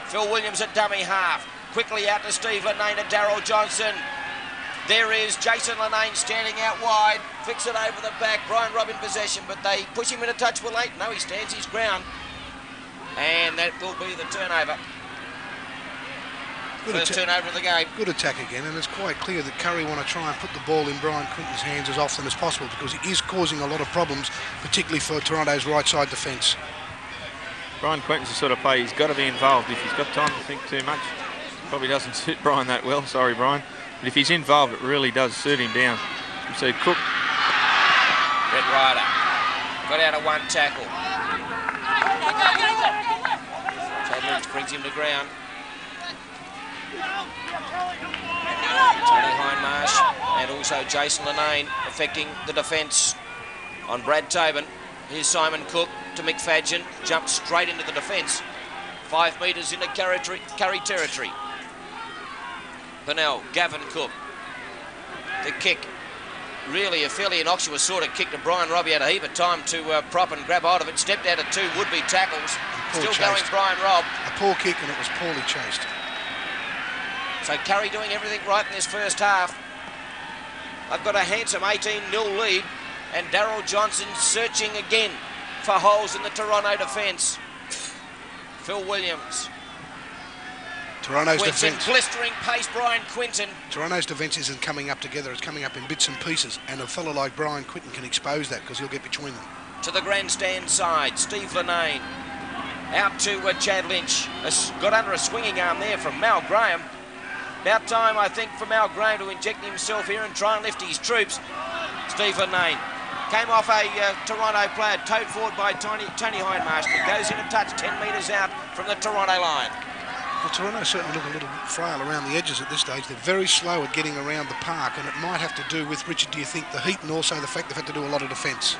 Phil Williams at dummy half. Quickly out to Steve Linnane to Daryl Johnson. There is Jason Linnane standing out wide. Flicks it over the back. Brian Robb in possession, but they push him in a touch for late. No, he stands his ground. And that will be the turnover. First turnover of the game. Good attack again, and it's quite clear that Kurri want to try and put the ball in Brian Quinton's hands as often as possible, because he is causing a lot of problems, particularly for Toronto's right side defence. Brian Quinton's the sort of player, he's got to be involved. If he's got time to think too much, probably doesn't suit Brian that well. Sorry, Brian. But if he's involved, it really does suit him down. So Cook. Red Ryder got out of one tackle. Chad Lynch brings him to ground. Tony Hindmarsh and also Jason Linnane affecting the defence on Brad Tobin. Here's Simon Cook to McFadgen, jumps straight into the defence. 5 metres into Kurri territory. Purnell, Gavin Cook. The kick. really a fairly innocuous sort of kick to Brian Robb. He had a heap of time to prop and grab hold of it. Stepped out of 2 would-be tackles. Still going Brian Robb. A poor kick, and it was poorly chased. So Curri doing everything right in this first half. I've got a handsome 18-0 lead, and Darryl Johnson searching again for holes in the Toronto defence. Phil Williams. Toronto's Quinton, defence. blistering pace, Brian Quinton. Toronto's defence isn't coming up together, it's coming up in bits and pieces, and a fellow like Brian Quinton can expose that because he'll get between them. To the grandstand side, Steve Linane. Out to Chad Lynch. Got under a swinging arm there from Mal Graham. About time, I think, for Mal Graham to inject himself here and try and lift his troops. Steve Linane came off a Toronto player, towed forward by Tony Hindmarsh, but goes in a touch 10 metres out from the Toronto line. Well, Toronto certainly look a little frail around the edges at this stage. They're very slow at getting around the park, and it might have to do with, Richard, do you think, the heat and also the fact they've had to do a lot of defence?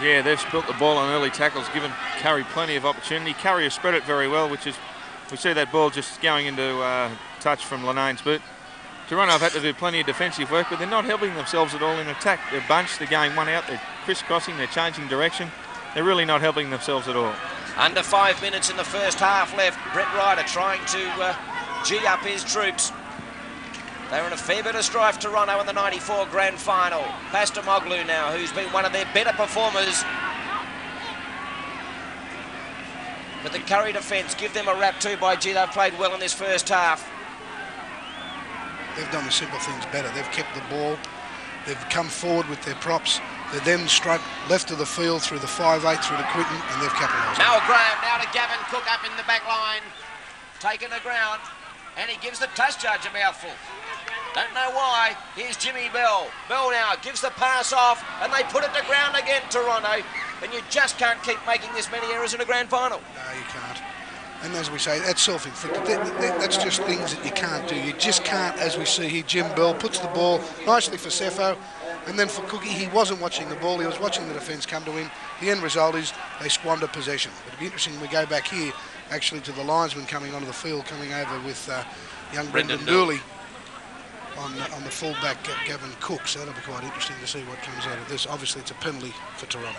Yeah, they've spilt the ball on early tackles, given Curri plenty of opportunity. Curri has spread it very well, which is, we see that ball just going into touch from Linane's boot. Toronto have had to do plenty of defensive work, but they're not helping themselves at all in attack. They're bunched, they're going one out, they're crisscrossing, they're changing direction. They're really not helping themselves at all. Under 5 minutes in the first half left. Brett Ryder trying to G up his troops. They're in a fair bit of strife, Toronto, in the 94 grand final. Pastamoglu now, who's been one of their better performers. But the Curri defence give them a rap too. By G, they've played well in this first half. They've done the simple things better. They've kept the ball. They've come forward with their props. They then struck left of the field through the 5-8 through to Quinton, and they've capitalised. Mal Graham now to Gavin Cook up in the back line. Taking the ground, and he gives the touch judge a mouthful. Don't know why. Here's Jimmy Bell. Bell now gives the pass off, and they put it to ground again, Toronto. And you just can't keep making this many errors in a grand final. No, you can't. And as we say, that's self-inflicted. That's just things that you can't do. You just can't, as we see here, Jim Bell puts the ball nicely for Cepho, and then for Cookie, he wasn't watching the ball, he was watching the defence come to him. The end result is they squander possession. It'll be interesting when we go back here, actually, to the linesman coming onto the field, coming over with young Brendan Dooley on the fullback, Gavin Cook. So that'll be quite interesting to see what comes out of this. Obviously, it's a penalty for Toronto.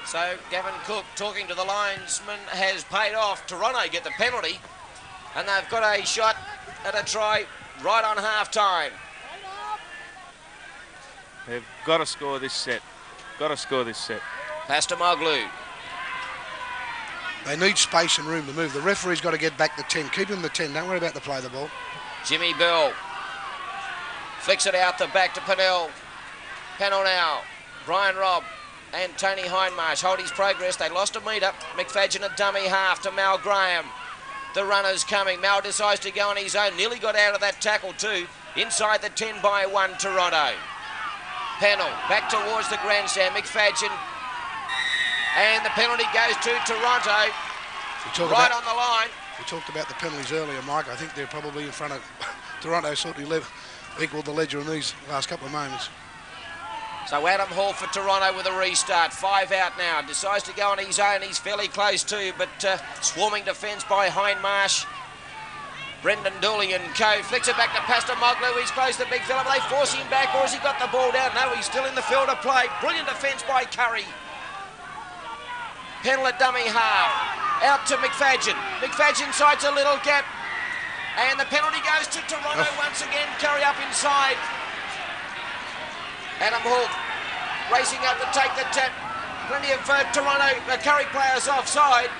So Gavin Cook, talking to the linesman, has paid off. Toronto get the penalty, and they've got a shot at a try right on half-time. They've got to score this set. Got to score this set. Pastamoglu. They need space and room to move. The referee's got to get back the 10. Keep him the 10. Don't worry about the play of the ball. Jimmy Bell flicks it out the back to Pennell. Pennell now. Brian Robb and Tony Hindmarsh hold his progress. They lost a metre. McFadgen a dummy half to Mal Graham. The runner's coming. Mal decides to go on his own. Nearly got out of that tackle too. Inside the 10 by 1 Toronto. Pennell back towards the grandstand. McFadgen. And the penalty goes to Toronto. Right on the line. We talked about the penalties earlier, Mike. I think they're probably in front of Toronto, certainly equalled the ledger in these last couple of moments. So Adam Hall for Toronto with a restart. 5 out now. Decides to go on his own. He's fairly close too, but swarming defence by Hindmarsh. Brendan Dooley and co. Flicks it back to Pastamoglu. He's close to the big fella. They force him back, or has he got the ball down? No, he's still in the field of play. Brilliant defence by Curri. Pennell a dummy half. Out to McFadgen. McFadgen sides a little gap. And the penalty goes to Toronto once again. Curri up inside. Adam Hall racing up to take the tap. Plenty of Toronto Curri players offside.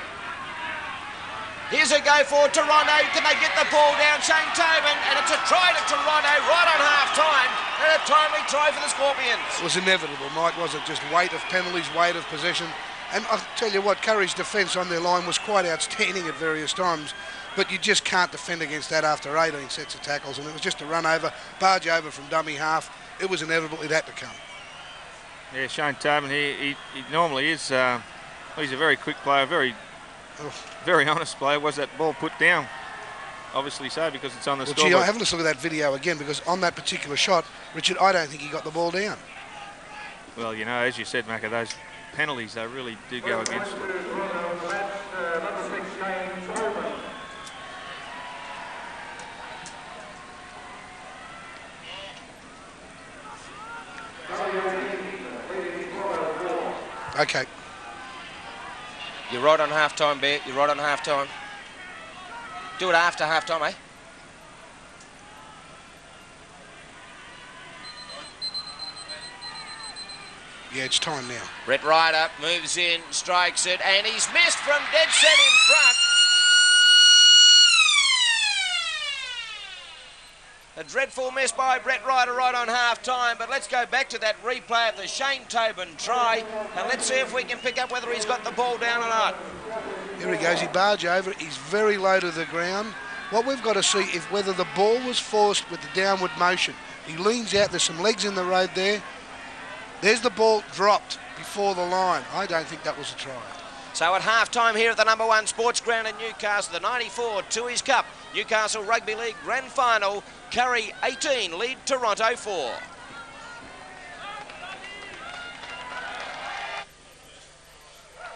Here's a go for Toronto. Can they get the ball down? Shane Tobin. And it's a try to Toronto right on half-time. And a timely try for the Scorpions. It was inevitable, Mike, wasn't it? Just weight of penalties, weight of possession. And I'll tell you what, Curri's defence on their line was quite outstanding at various times, but you just can't defend against that after 18 sets of tackles, and it was just a run over, barge over from dummy half. It was inevitable it had to come. Yeah, Shane Tobin, he normally is, he's a very quick player, very honest player. Was that ball put down? Obviously so, because it's on the Well, scoreboard. gee, have a look at that video again, because on that particular shot, Richard, I don't think he got the ball down. Well, you know, as you said, Macca, those penalties, they really do go against you. Okay. You're right on half-time, Bear. You're right on half-time. Do it after half-time, eh? Yeah, it's time now. Brett Ryder moves in, strikes it, and he's missed from dead set in front. A dreadful miss by Brett Ryder right on half-time, but let's go back to that replay of the Shane Tobin try, and let's see if we can pick up whether he's got the ball down or not. Here he goes, he barged over it, he's very low to the ground. What we've got to see is whether the ball was forced with the downward motion. He leans out, there's some legs in the road there. There's the ball dropped before the line. I don't think that was a try. So at half-time here at the number 1 sports ground in Newcastle, the 94 to his cup. Newcastle Rugby League Grand Final. Kurri 18, lead Toronto 4.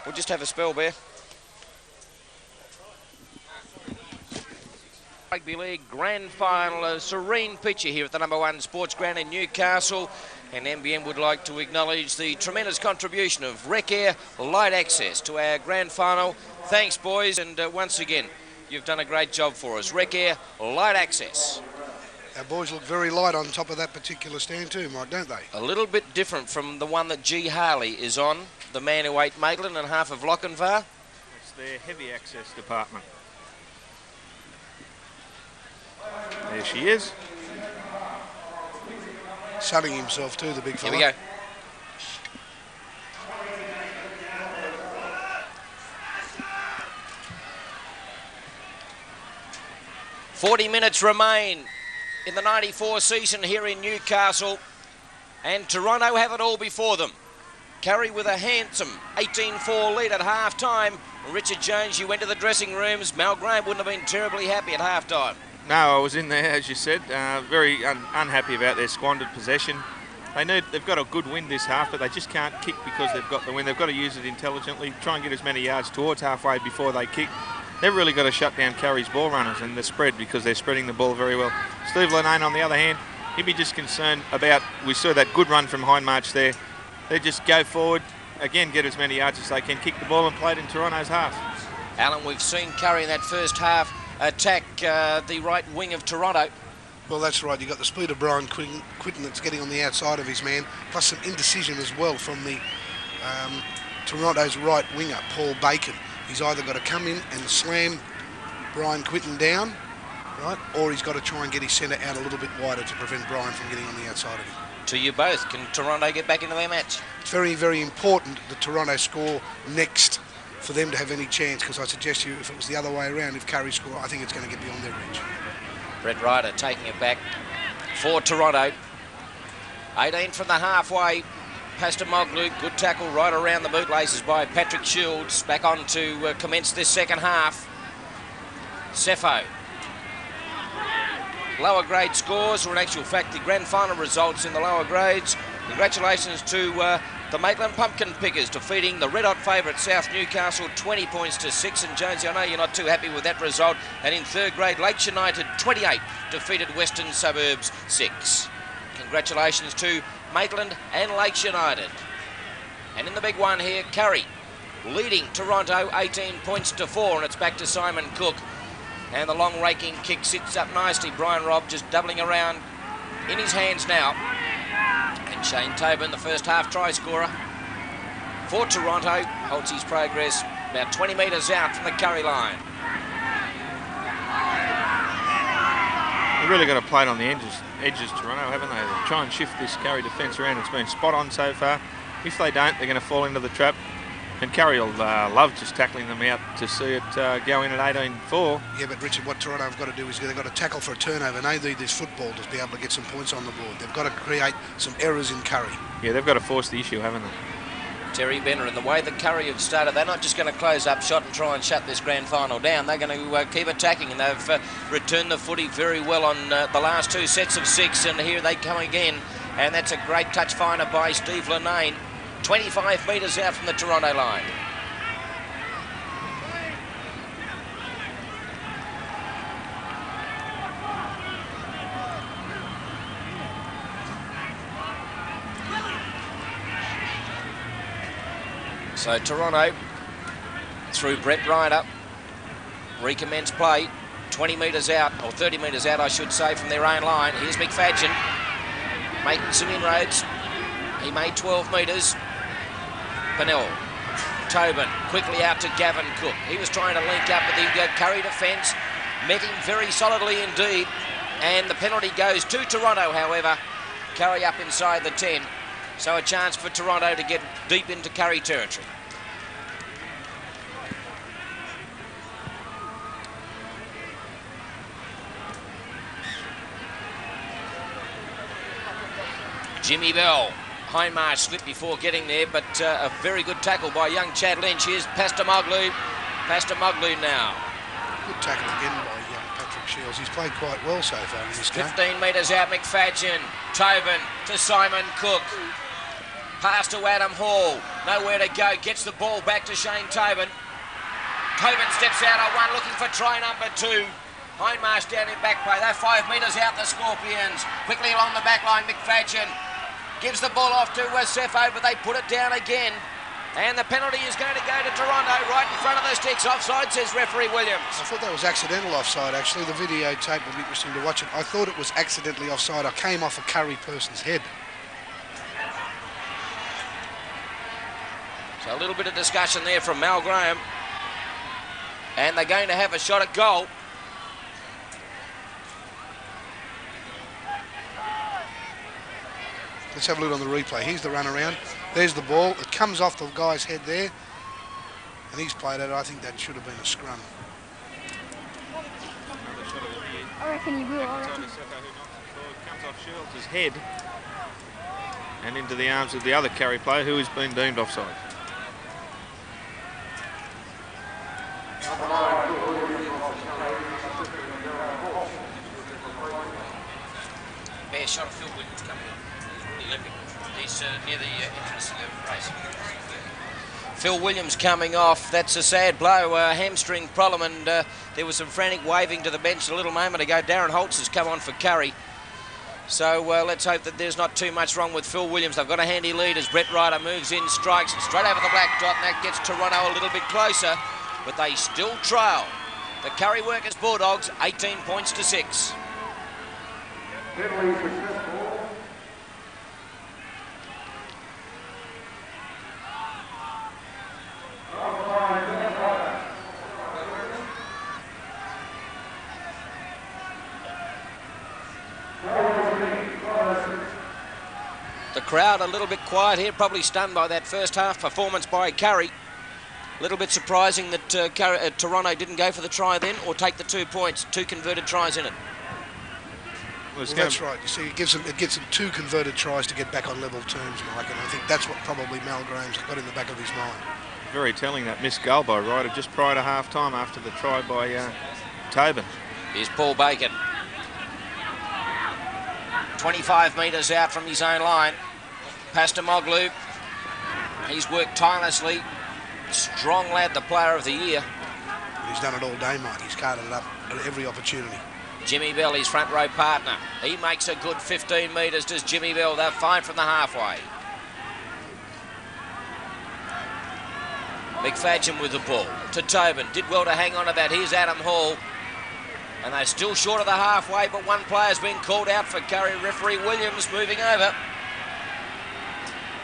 We'll just have a spell, Bear. Rugby League Grand Final, a serene picture here at the number 1 sports ground in Newcastle. And NBN would like to acknowledge the tremendous contribution of Rec Air Light Access to our Grand Final. Thanks, boys, and once again, you've done a great job for us. Rec Air Light Access. Our boys look very light on top of that particular stand too, Mike, don't they? A little bit different from the one that G. Harley is on, the man who ate Maitland and half of Lochinvar. It's their heavy access department. There she is. Sunning himself too, the big fella. Here we go. "40 minutes remain in the 94 season here in Newcastle, and Toronto have it all before them. Kurri with a handsome 18-4 lead at half-time. Richard Jones, you went to the dressing rooms. Mal Graham wouldn't have been terribly happy at half-time. No, I was in there, as you said, very unhappy about their squandered possession. They know they've got a good win this half, but they just can't kick because they've got the win. They've got to use it intelligently, try and get as many yards towards halfway before they kick. They've really got to shut down Kurri's ball runners and the spread, because they're spreading the ball very well. Steve Linane, on the other hand, he'd be just concerned about, we saw that good run from Hindmarch there. They just go forward, again, get as many yards as they can, kick the ball and play it in Toronto's half. Alan, we've seen Kurri in that first half attack the right wing of Toronto. Well, that's right. You've got the speed of Brian Quinton that's getting on the outside of his man, plus some indecision as well from the Toronto's right winger, Paul Bacon. He's either got to come in and slam Brian Quinton down, right, or he's got to try and get his centre out a little bit wider to prevent Brian from getting on the outside of him. To you both, can Toronto get back into their match? It's very, very important that Toronto score next for them to have any chance, because I suggest you, if it was the other way around, if Kurri score, I think it's going to get beyond their reach. Brett Ryder taking it back for Toronto. 18 from the halfway. Pastamoglu, good tackle right around the bootlaces by Patrick Shields. Back on to commence this second half. Cepho. Lower grade scores, or in actual fact the grand final results in the lower grades. Congratulations to the Maitland Pumpkin Pickers defeating the red-hot favourite South Newcastle 20 points to 6. And Jonesy, I know you're not too happy with that result. And in third grade, Lakes United 28 defeated Western Suburbs 6. Congratulations to Maitland and Lakes United. And in the big one here, Kurri leading Toronto 18 points to 4, and it's back to Simon Cook. And the long raking kick sits up nicely. Brian Robb just doubling around in his hands now. And Shane Tobin, the first half try scorer for Toronto, holds his progress about 20 metres out from the Kurri line. They've really got to play it on the edges, Toronto, haven't they? They try and shift this Kurri defence around. It's been spot on so far. If they don't, they're going to fall into the trap. And Kurri will love just tackling them out to see it go in at 18-4. Yeah, but Richard, what Toronto have got to do is they've got to tackle for a turnover, and they need this football to be able to get some points on the board. They've got to create some errors in Kurri. Yeah, they've got to force the issue, haven't they? Terry Benner, and the way that Kurri have started, they're not just going to close up shot and try and shut this grand final down. They're going to keep attacking, and they've returned the footy very well on the last 2 sets of 6, and here they come again. And that's a great touch finder by Steve Linane, 25 metres out from the Toronto line. So Toronto, through Brett Ryder, recommence play, 20 metres out, or 30 metres out, I should say, from their own line. Here's McFadgen, making some inroads. He made 12 metres. Pennell, Tobin, quickly out to Gavin Cook. He was trying to link up with the Kurri defence, met him very solidly indeed, and the penalty goes to Toronto, however. Kurri up inside the 10. So a chance for Toronto to get deep into Kurri territory. Jimmy Bell, Hindmarsh slipped before getting there, but a very good tackle by young Chad Lynch. Here's Pastamoglu. Pastamoglu now. Good tackle again by young Patrick Shields. He's played quite well so far in this game. 15 metres out, McFadgen. Tobin to Simon Cook. Pass to Adam Hall, nowhere to go, gets the ball back to Shane Tobin. Tobin steps out on 1, looking for try number 2. Hindmarsh down in back play, they're 5 metres out, the Scorpions. Quickly along the back line, McFadgen gives the ball off to Cepho, but they put it down again. And the penalty is going to go to Toronto, right in front of the sticks. Offside, says referee Williams. I thought that was accidental offside, actually. The videotape will be interesting to watch it. I thought it was accidentally offside. I came off a Kurri person's head. So a little bit of discussion there from Mal Graham. And they're going to have a shot at goal. Let's have a look on the replay. Here's the run around. There's the ball. It comes off the guy's head there. And he's played it. I think that should have been a scrum. I reckon he will. I reckon. Comes off Shields' head and into the arms of the other Kurri player who has been deemed offside. Bare shot of Phil Williams coming in. The Olympic. He's near the entrance to the race. Phil Williams coming off. That's a sad blow. Hamstring problem, and there was some frantic waving to the bench a little moment ago. Darren Holtz has come on for Kurri. So let's hope that there's not too much wrong with Phil Williams. They've got a handy lead as Brett Ryder moves in, strikes straight over the black dot, and that gets Toronto a little bit closer. But they still trail the Kurri Workers Bulldogs 18 points to 6. The crowd a little bit quiet here, probably stunned by that first half performance by Kurri. A little bit surprising that Toronto didn't go for the try then or take the 2 points, 2 converted tries in it. Well, that's right. You see, it gives them 2 converted tries to get back on level terms, Mike, and I think that's what probably Mal Graham's got in the back of his mind. Very telling, that missed goal by Ryder just prior to half-time after the try by Tobin. Here's Paul Bacon. 25 metres out from his own line. Pastamoglu. He's worked tirelessly. Strong lad, the player of the year. He's done it all day, Mike. He's carted it up at every opportunity. Jimmy Bell, his front row partner. He makes a good 15 metres, does Jimmy Bell. They're fine from the halfway. McFadgen with the ball to Tobin. Did well to hang on to that. Here's Adam Hall. And they're still short of the halfway, but one player's been called out for Kurri. Referee Williams moving over.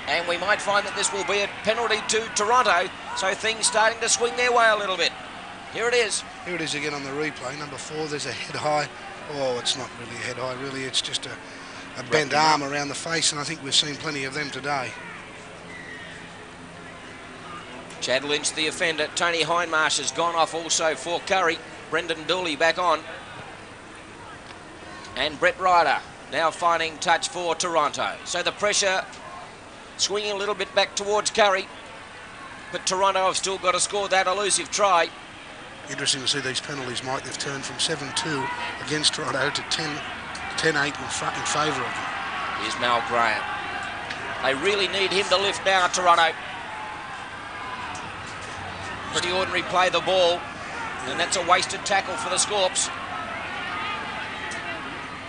And we might find that this will be a penalty to Toronto, so things starting to swing their way a little bit. Here it is. Here it is again on the replay. Number 4, there's a head high. Oh, it's not really a head high, really. It's just a bent arm around the face, and I think we've seen plenty of them today. Chad Lynch, the offender. Tony Hindmarsh has gone off also for Kurri. Brendan Dooley back on. And Brett Ryder now finding touch for Toronto. So the pressure Swinging a little bit back towards Kurri. But Toronto have still got to score that elusive try. Interesting to see these penalties, Mike. They've turned from 7-2 against Toronto to 10-8 in favour of them. Here's Mal Graham. They really need him to lift now, Toronto. Pretty ordinary play the ball, and that's a wasted tackle for the Scorps.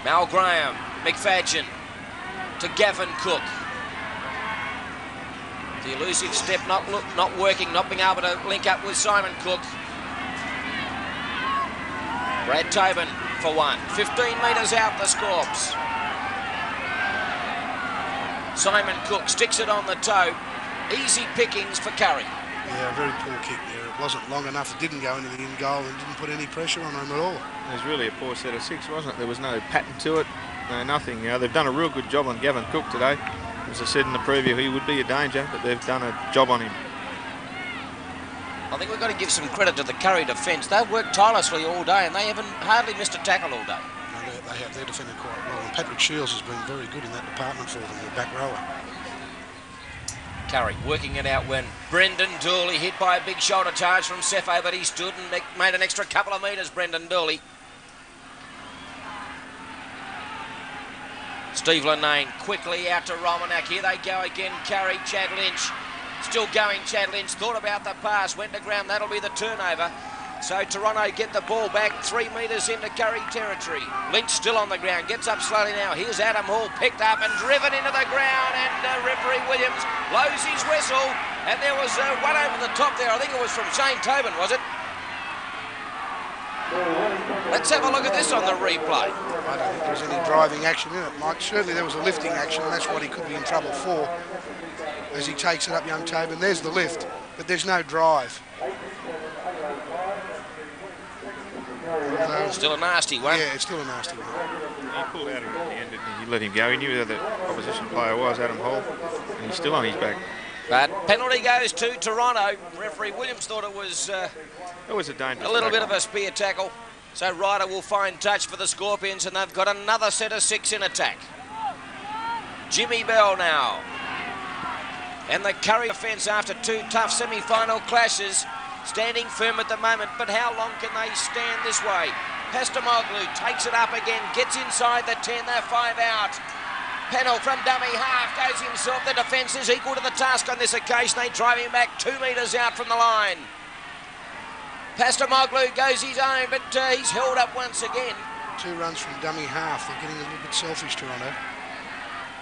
Mal Graham, McFadgen to Gavin Cook. The elusive step not working, not being able to link up with Simon Cook. Brad Tobin for one. 15 metres out the Scorps. Simon Cook sticks it on the toe. Easy pickings for Kurri. Yeah, a very poor kick there. It wasn't long enough. It didn't go into the in goal and didn't put any pressure on him at all. It was really a poor set of six, wasn't it? There was no pattern to it, no nothing. They've done a real good job on Gavin Cook today. As I said in the preview, he would be a danger, but they've done a job on him. I think we've got to give some credit to the Kurri defence. They've worked tirelessly all day and they haven't hardly missed a tackle all day. No, they're defended quite well. And Patrick Shields has been very good in that department for them, the back rower. Kurri working it out when Brendan Dooley hit by a big shoulder charge from Sefo, but he stood and made an extra couple of metres, Brendan Dooley. Steve Linane quickly out to Romanak. Here they go again, Kurri, Chad Lynch. Still going, Chad Lynch. Thought about the pass, went to ground. That'll be the turnover. So Toronto get the ball back 3 metres into Kurri territory. Lynch still on the ground, gets up slowly now. Here's Adam Hall, picked up and driven into the ground, and referee Williams blows his whistle. And there was one over the top there. I think it was from Shane Tobin, was it? Let's have a look at this on the replay. I don't think there was any driving action in it, Mike. Certainly there was a lifting action, and that's what he could be in trouble for. As he takes it up, young Tobin. There's the lift, but there's no drive. Still a nasty one. Yeah, it's still a nasty one. He pulled out of it at the end, didn't he? He let him go. He knew who the opposition player was, Adam Hall, and he's still on his back. But penalty goes to Toronto. Referee Williams thought it was a dangerous a little bit tackle. of a spear tackle. So Ryder will find touch for the Scorpions, and they've got another set of 6 in attack. Jimmy Bell now. And the Kurri defence after 2 tough semi-final clashes, standing firm at the moment, but how long can they stand this way? Pastamoglu takes it up again, gets inside the 10, they're 5 out. Pennell from dummy half goes himself. The defence is equal to the task on this occasion. They drive him back 2 metres out from the line. Pastamoglu goes his own, but he's held up once again. 2 runs from dummy half. They're getting a little bit selfish, Toronto.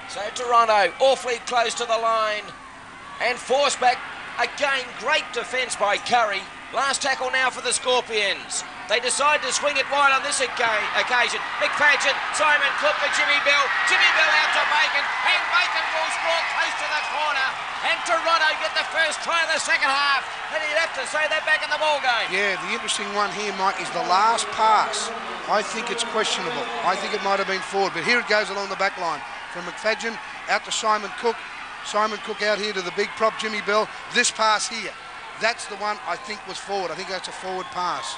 So Toronto awfully close to the line and forced back. Again, great defence by Kurri. Last tackle now for the Scorpions. They decide to swing it wide on this occasion. McFadgen, Simon Cook for Jimmy Bell. Jimmy Bell out to Bacon, and Bacon will score close to the corner. And Toronto get the first try of the second half. And you'd have to say they're back in the ball game. Yeah, the interesting one here, Mike, is the last pass. I think it's questionable. I think it might have been forward, but here it goes along the back line. From McFadgen out to Simon Cook. Simon Cook out here to the big prop, Jimmy Bell. This pass here, that's the one I think was forward. I think that's a forward pass.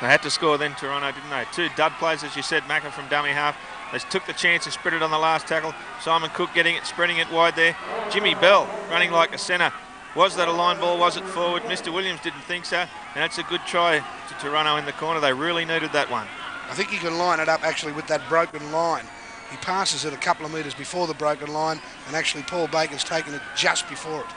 They had to score then, Toronto, didn't they? 2 dud plays, as you said, Macca from dummy half. They took the chance and spread it on the last tackle. Simon Cook getting it, spreading it wide there. Jimmy Bell running like a centre. Was that a line ball? Was it forward? Mr. Williams didn't think so. And that's a good try to Toronto in the corner. They really needed that one. I think he can line it up actually with that broken line. He passes it a couple of metres before the broken line, and actually Paul Bacon's taken it just before it.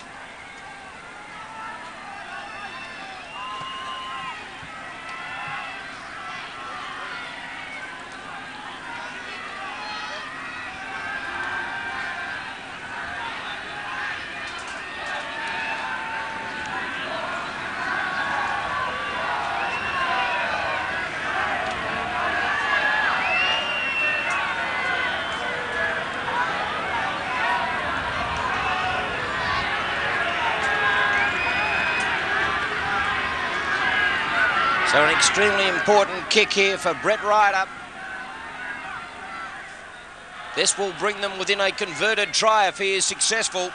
So an extremely important kick here for Brett Ryder. This will bring them within a converted try if he is successful.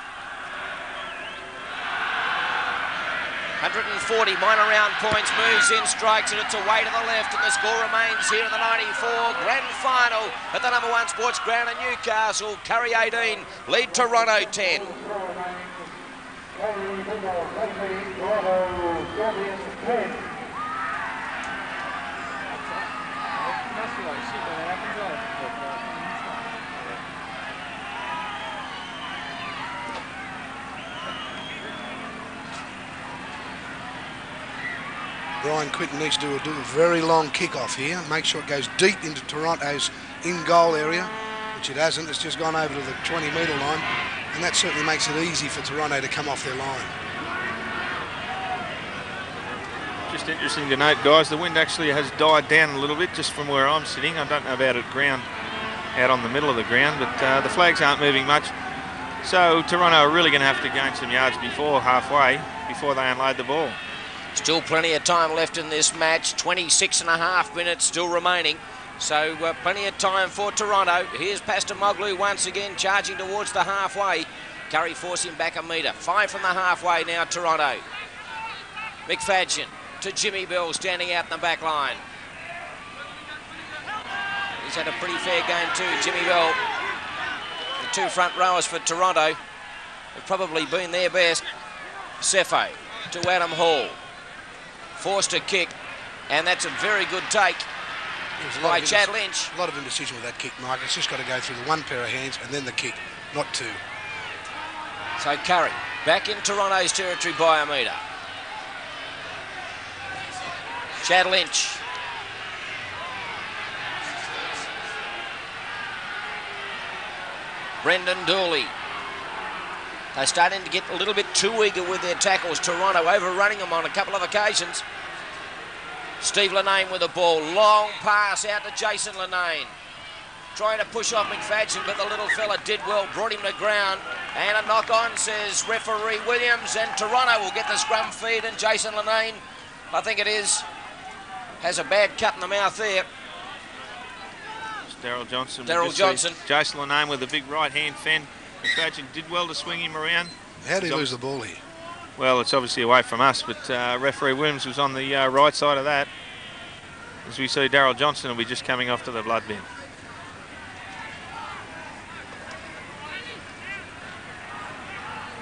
140 minor round points, moves in, strikes it, it's away to the left, and the score remains here in the 94 grand final at the number 1 sports ground in Newcastle. Kurri 18, lead Toronto 10. Brian Quinton needs to do a very long kick-off here. Make sure it goes deep into Toronto's in-goal area, which it hasn't. It's just gone over to the 20-metre line, and that certainly makes it easy for Toronto to come off their line. Just interesting to note, guys, the wind actually has died down a little bit just from where I'm sitting. I don't know about at ground, out on the middle of the ground, but the flags aren't moving much. So Toronto are really going to have to gain some yards before halfway, before they unload the ball. Still plenty of time left in this match, 26.5 minutes still remaining. So plenty of time for Toronto. Here's Pastamoglu once again charging towards the halfway. Kurri forcing back a metre. 5 from the halfway now, Toronto. McFadden to Jimmy Bell standing out in the back line. He's had a pretty fair game too, Jimmy Bell. The 2 front rowers for Toronto have probably been their best. Sefo to Adam Hall. Forced a kick, and that's a very good take by Chad Lynch. A lot of indecision with that kick, Mike. It's just got to go through the 1 pair of hands and then the kick, not 2. So Kurri back in Toronto's territory by a metre. Chad Lynch. Brendan Dooley. They're starting to get a little bit too eager with their tackles. Toronto overrunning them on a couple of occasions. Steve Linane with the ball. Long pass out to Jason Linane. Trying to push off McFadden, but the little fella did well. Brought him to ground. And a knock on, says referee Williams. And Toronto will get the scrum feed. And Jason Linane, I think it is, has a bad cut in the mouth there. Daryl Johnson. Daryl Johnson. Jason Linane with a big right-hand fend. McFadden did well to swing him around. How did he lose the ball here? Well, it's obviously away from us, but referee Williams was on the right side of that. As we see, Daryl Johnson will be just coming off to the blood bin.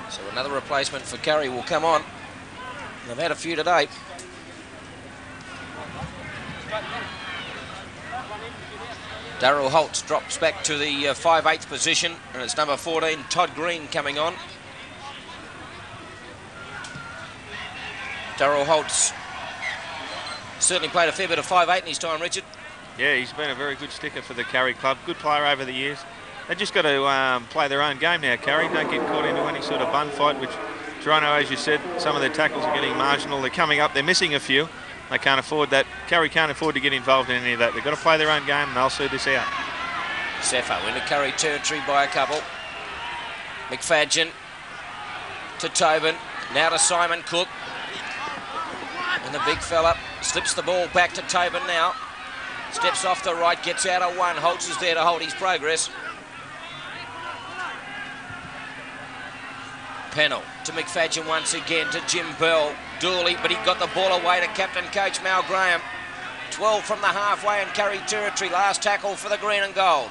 So another replacement for Kurri will come on. They've had a few today. Darryl Holtz drops back to the 5/8 position, and it's number 14, Todd Green, coming on. Darryl Holtz certainly played a fair bit of 5/8 in his time, Richard. Yeah, he's been a very good sticker for the Kurri club. Good player over the years. They've just got to play their own game now, Kurri. Don't get caught into any sort of bun fight, which Toronto, as you said, some of their tackles are getting marginal. They're coming up. They're missing a few. They can't afford that. Kurri can't afford to get involved in any of that. They've got to play their own game, and they'll see this out. Sefo into Kurri territory by a couple. McFadden to Tobin. Now to Simon Cook. And the big fella slips the ball back to Tobin now. Steps off the right, gets out of 1. Holtz is there to hold his progress. Pennell to McFadden once again, to Jim Bell. Dooley, but he got the ball away to captain coach Mal Graham. 12 from the halfway in Kurri territory. Last tackle for the green and gold.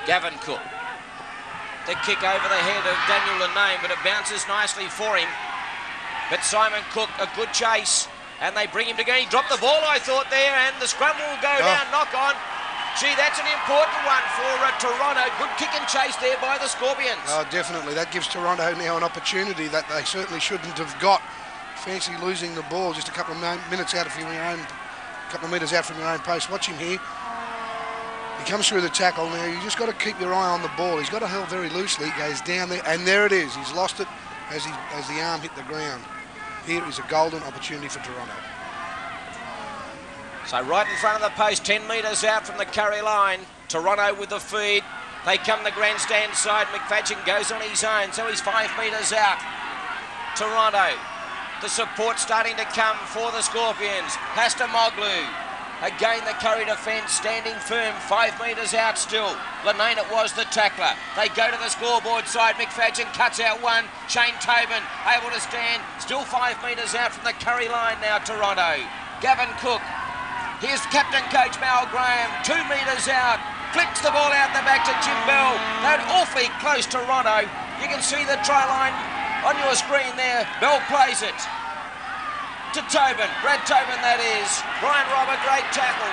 Gavin Cook. The kick over the head of Daniel Linane, but it bounces nicely for him. But Simon Cook, a good chase, and they bring him to go. He dropped the ball, I thought, there, and the scrum will go down. Knock on. Gee, that's an important one for Toronto. Good kick and chase there by the Scorpions. Oh, definitely. That gives Toronto now an opportunity that they certainly shouldn't have got. Fancy losing the ball just a couple of minutes out from your own, couple of metres out from your own post. Watch him here. He comes through the tackle now. You just got to keep your eye on the ball. He's got it held very loosely. He goes down there, and there it is. He's lost it as the arm hit the ground. Here is a golden opportunity for Toronto. So right in front of the post, 10 metres out from the Kurri line. Toronto with the feed. They come the grandstand side. McFadden goes on his own, so he's 5 metres out. Toronto. The support starting to come for the Scorpions. Pastamoglu Again, the Kurri defence standing firm, 5 metres out still. Lenane, it was the tackler. They go to the scoreboard side. McFadden cuts out one. Shane Tobin able to stand, still 5 metres out from the Kurri line now, Toronto. Gavin Cook. Here's captain coach Mal Graham, 2 metres out. Flicks the ball out the back to Jim Bell. They're awfully close, Toronto. You can see the try line on your screen there. Bell plays it to Tobin, Brad Tobin that is. Brian Robert, great tackle.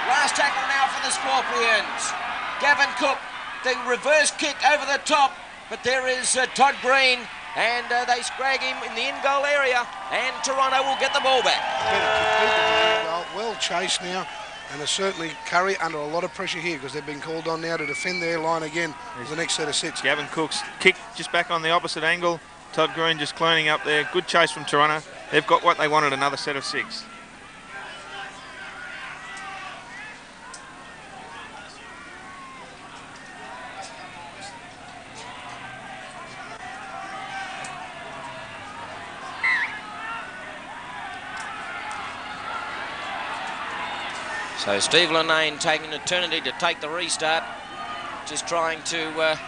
Last tackle now for the Scorpions. Gavin Cook, the reverse kick over the top, but there is Todd Green, and they scrag him in the in-goal area, and Toronto will get the ball back. Well chased now, and there's certainly Kurri under a lot of pressure here because they've been called on now to defend their line again for the next set of sets. Gavin Cook's kick just back on the opposite angle. Todd Green just cleaning up there. Good chase from Toronto. They've got what they wanted, another set of 6. So Steve Lenane taking an eternity to take the restart. Just trying to, well,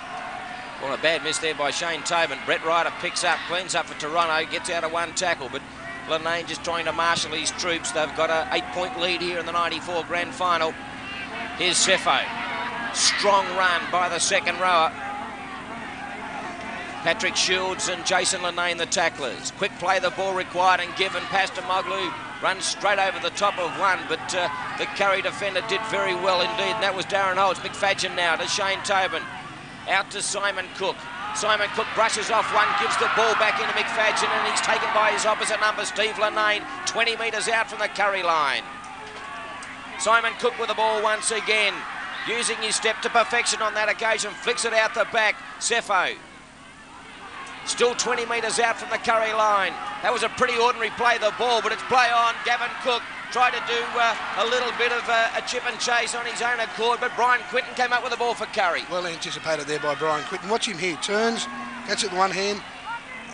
a bad miss there by Shane Tobin. Brett Ryder picks up, cleans up for Toronto, gets out of one tackle, but Lenane just trying to marshal his troops. They've got an 8-point lead here in the 94 grand final. Here's Sefo. Strong run by the second rower. Patrick Shields and Jason Lenane, the tacklers. Quick play, the ball required and given. Pass to Moglu. Runs straight over the top of one, but the Kurri defender did very well indeed, and that was Darren Holtz. McFadden now to Shane Tobin. Out to Simon Cook. Simon Cook brushes off one, gives the ball back into McFadden, and he's taken by his opposite number, Steve Lenane, 20 metres out from the Kurri line. Simon Cook with the ball once again, using his step to perfection on that occasion, flicks it out the back. Sefo. Still 20 metres out from the Kurri line. That was a pretty ordinary play, the ball, but it's play on. Gavin Cook tried to do a little bit of a chip and chase on his own accord, but Brian Quinton came up with the ball for Kurri. Well anticipated there by Brian Quinton. Watch him here. Turns, gets it with one hand,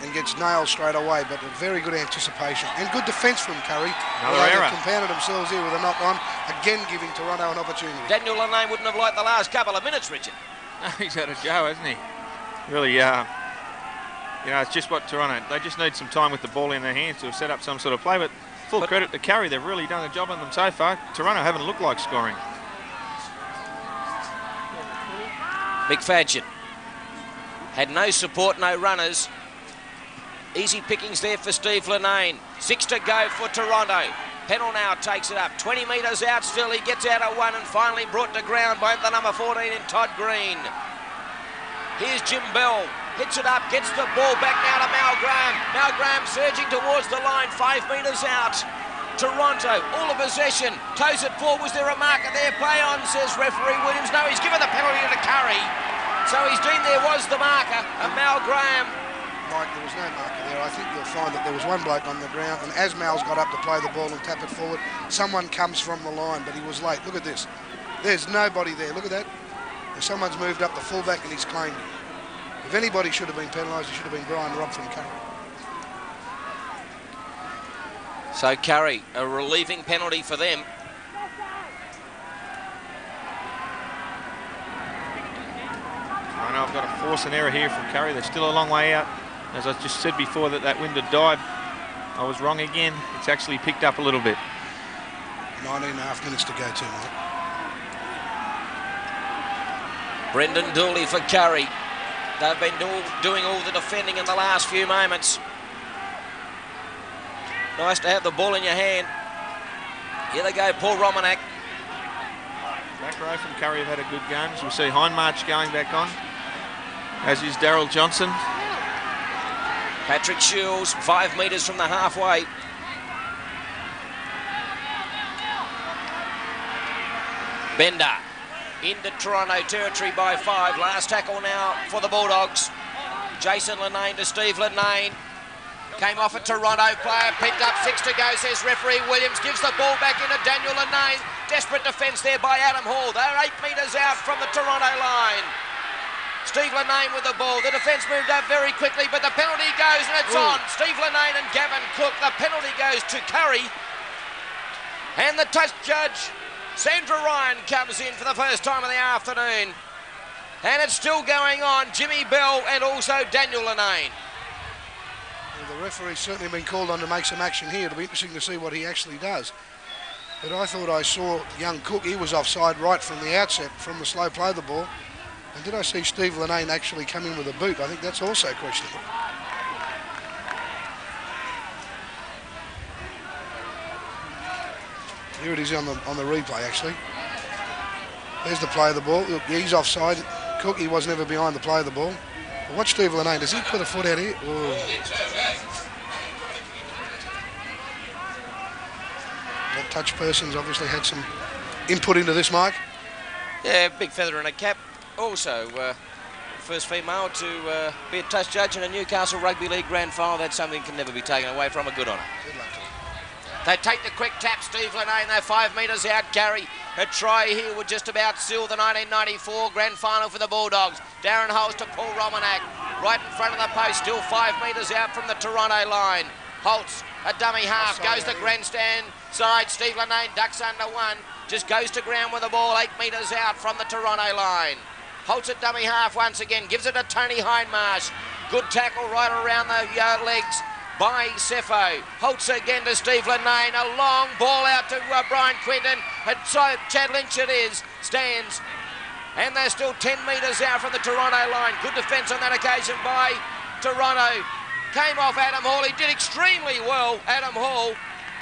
and gets nailed straight away, but a very good anticipation. And good defence from Kurri. Another error. They've compounded themselves here with a knock-on, again giving Toronto an opportunity. Daniel Lenane wouldn't have liked the last couple of minutes, Richard. He's had a go, hasn't he? Really, you know, it's just what Toronto, they just need some time with the ball in their hands to have set up some sort of play, but full credit to Kurri, they've really done a job on them so far. Toronto haven't looked like scoring. McFadden had no support, no runners. Easy pickings there for Steve Lenane. 6 to go for Toronto. Pennell now takes it up. 20 metres out still. He gets out of one and finally brought to ground by the number 14 in Todd Green. Here's Jim Bell. Hits it up, gets the ball back now to Mal Graham. Mal Graham surging towards the line, 5 metres out. Toronto, all the possession. Toes it forward. Was there a marker there? Play on, says referee Williams. No, he's given the penalty to Kurri. So he's deemed there was the marker, and Mal Graham. Mike, there was no marker there. I think you'll find that there was one bloke on the ground, and as Mal's got up to play the ball and tap it forward, someone comes from the line, but he was late. Look at this. There's nobody there. Look at that. Someone's moved up the fullback and he's claimed it. If anybody should have been penalised, it should have been Brian Robb from Kurri. So Kurri, a relieving penalty for them. I know I've got to force an error here from Kurri. They're still a long way out. As I just said before that wind had died, I was wrong again. It's actually picked up a little bit. 19.5 minutes to go tonight. Brendan Dooley for Kurri. They've been doing all the defending in the last few moments. Nice to have the ball in your hand. Here they go, Paul Romanak. Back row from Kurri have had a good game. As we see Hindmarch going back on, as is Daryl Johnson. Patrick Shields, 5 metres from the halfway. Bender into Toronto territory by 5. Last tackle now for the Bulldogs. Jason Lenane to Steve Lenane. Came off a Toronto player, picked up, 6 to go, says referee Williams. Gives the ball back into Daniel Lenane. Desperate defence there by Adam Hall. They're 8 metres out from the Toronto line. Steve Lenane with the ball. The defence moved up very quickly, but the penalty goes and it's on. Steve Lenane and Gavin Cook. The penalty goes to Kurri. And the touch judge, Sandra Ryan, comes in for the first time of the afternoon. And it's still going on, Jimmy Bell and also Daniel Lenane. Well, the referee's certainly been called on to make some action here. It'll be interesting to see what he actually does. But I thought I saw young Cook, he was offside right from the outset, from the slow play of the ball. And did I see Steve Lenane actually come in with a boot? I think that's also questionable. Here it is on the replay, actually. There's the play of the ball. Look, he's offside. Cook, he was never behind the play of the ball. But watch Steve Lenane. Does he put a foot out here? Oh. That touch person's obviously had some input into this, Mike. Yeah, big feather in a cap. Also, first female to be a touch judge in a Newcastle Rugby League Grand Final. That's something that can never be taken away from her. Good on her. Good luck to him. They take the quick tap, Steve Lenane. They're 5 metres out. Gary, a try here would just about seal the 1994 Grand Final for the Bulldogs. Darren Holtz to Paul Romanak. Right in front of the post, still 5 metres out from the Toronto line. Holtz, a dummy half, goes to grandstand side. Steve Lenane ducks under one. Just goes to ground with the ball 8 metres out from the Toronto line. Holtz at dummy half once again, gives it to Tony Hindmarsh. Good tackle right around the legs by Sefo. Holtz again to Steve Lenane. A long ball out to Brian Quinton. And so Chad Lynch it is. Stands. And they're still 10 metres out from the Toronto line. Good defence on that occasion by Toronto. Came off Adam Hall. He did extremely well, Adam Hall,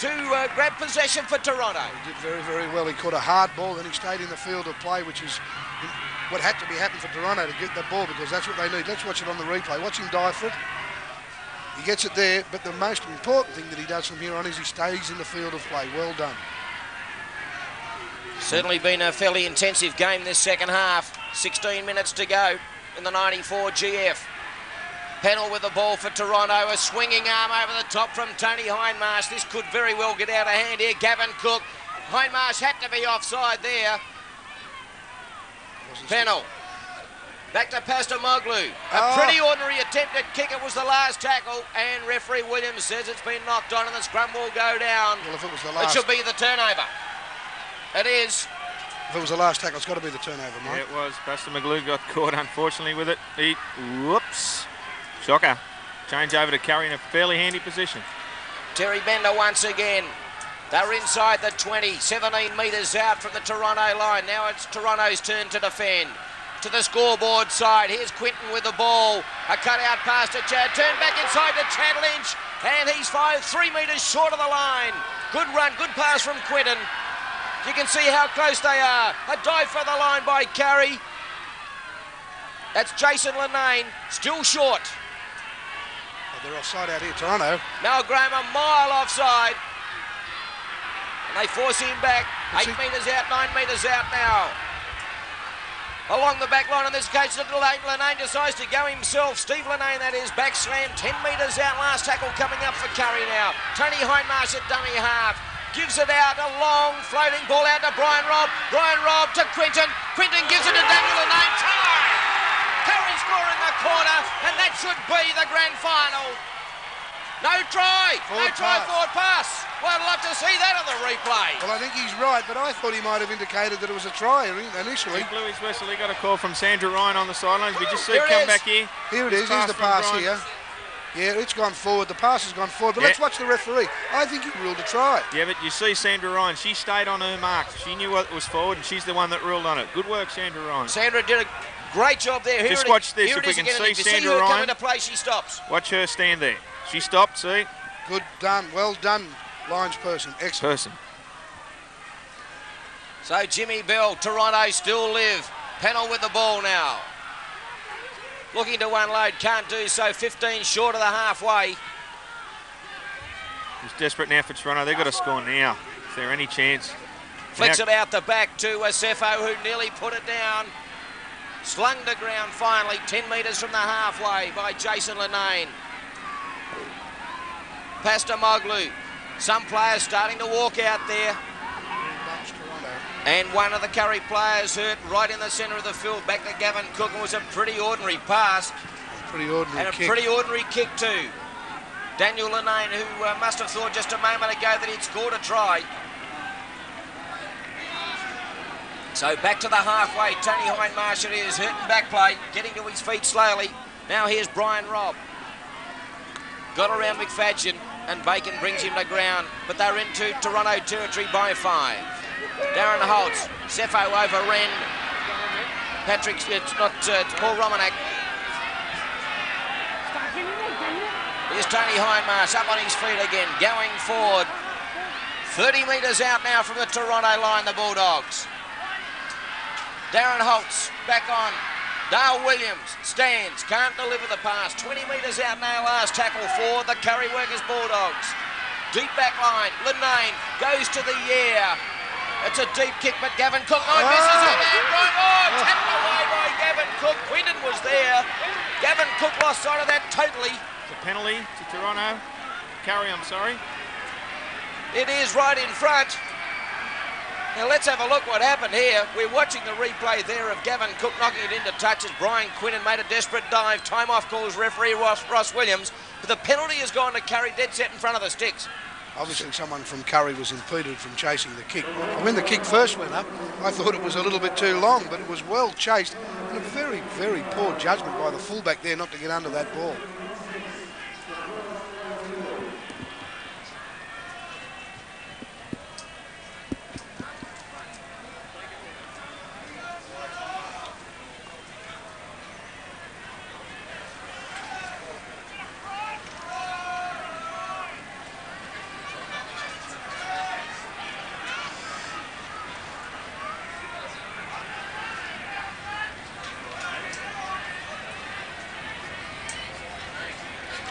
to grab possession for Toronto. He did very, very well. He caught a hard ball, then he stayed in the field of play, which is what had to be happening for Toronto to get the ball, because that's what they need. Let's watch it on the replay. Watch him dive for it. He gets it there, but the most important thing that he does from here on is he stays in the field of play. Well done. Certainly been a fairly intensive game this second half. 16 minutes to go in the 94 GF. Pennell with the ball for Toronto. A swinging arm over the top from Tony Hindmarsh. This could very well get out of hand here. Gavin Cook. Hindmarsh had to be offside there. Pennell. Back to Pastamoglu. A pretty ordinary attempt at kick. It was the last tackle, and referee Williams says it's been knocked on and the scrum will go down. Well, if it was the last... It should be the turnover. It is. If it was the last tackle, it's got to be the turnover, Mike. Yeah, it was. Pastamoglu got caught, unfortunately, with it. Whoops. Shocker. Change over to Curri in a fairly handy position. Terry Bender once again. They're inside the 20, 17 metres out from the Toronto line. Now it's Toronto's turn to defend. To the scoreboard side. Here's Quinton with the ball. A cut-out pass to Chad. Turn back inside to Chad Lynch. And he's 3 metres short of the line. Good run, good pass from Quinton. You can see how close they are. A dive for the line by Curri. That's Jason Lenane, still short. Well, they're offside out here, Toronto. Mel Graham a mile offside. And they force him back. 8 metres out, 9 metres out now. Along the back line on this occasion, Lenane decides to go himself. Steve Lenane, that is, back slam, 10 metres out. Last tackle coming up for Curri now. Tony Hindmarsh at dummy half. Gives it out, a long floating ball out to Brian Robb. Brian Robb to Quinton. Quinton gives it to Daniel Lenane. Tie! Curri score in the corner, and that should be the grand final. No try. Forward pass. Well, I'd love to see that on the replay. Well, I think he's right, but I thought he might have indicated that it was a try initially. He blew his whistle. He got a call from Sandra Ryan on the sidelines. We just see it come back here. Here it is. Here's the pass here. Yeah, it's gone forward. The pass has gone forward. But let's watch the referee. I think he ruled a try. Yeah, but you see Sandra Ryan. She stayed on her mark. She knew what was forward, and she's the one that ruled on it. Good work, Sandra Ryan. Sandra did a great job there. Just watch this. If we can see Sandra Ryan. Come into play, she stops. Watch her stand there. She stopped, see? Good done. Well done, Lions person. Excellent. So Jimmy Bell, Toronto still live. Pennell with the ball now. Looking to unload, can't do so. 15 short of the halfway. It's desperate now for Toronto. They've got to score now. Is there any chance? Flicks it out the back to Sefo, who nearly put it down. Slung to ground finally, 10 metres from the halfway by Jason Lenane. Pastamoglu. Some players starting to walk out there. And one of the Curri players hurt right in the centre of the field. Back to Gavin Cook. It was a pretty ordinary pass. Pretty ordinary and kick. A pretty ordinary kick too. Daniel Lenane, who must have thought just a moment ago that he'd scored a try. So back to the halfway. Tony Hindmarsh it is. Hurting back play. Getting to his feet slowly. Now here's Brian Robb. Got around McFadgen and Bacon brings him to ground. But they're into Toronto territory by 5. Darren Holtz. Sefo over Wren. Patrick, it's Paul Romanak. Here's Tony Hindmarsh up on his feet again. Going forward. 30 metres out now from the Toronto line, the Bulldogs. Darren Holtz back on. Dale Williams stands, can't deliver the pass. 20 metres out now, last tackle for the Curry Workers Bulldogs. Deep back line, Linane goes to the air. It's a deep kick, but Gavin Cook misses on that right. Oh, tapped away by Gavin Cook. Quinton was there. Gavin Cook lost sight of that totally. It's a penalty to Toronto. Curry, I'm sorry. It is right in front. Now let's have a look what happened here. We're watching the replay there of Gavin Cook knocking it into touch as Brian Quinton made a desperate dive. Time off calls referee Ross Williams. But the penalty has gone to Curry, dead set in front of the sticks. Obviously someone from Curry was impeded from chasing the kick. When the kick first went up, I thought it was a little bit too long, but it was well chased. And a very, very poor judgment by the fullback there not to get under that ball.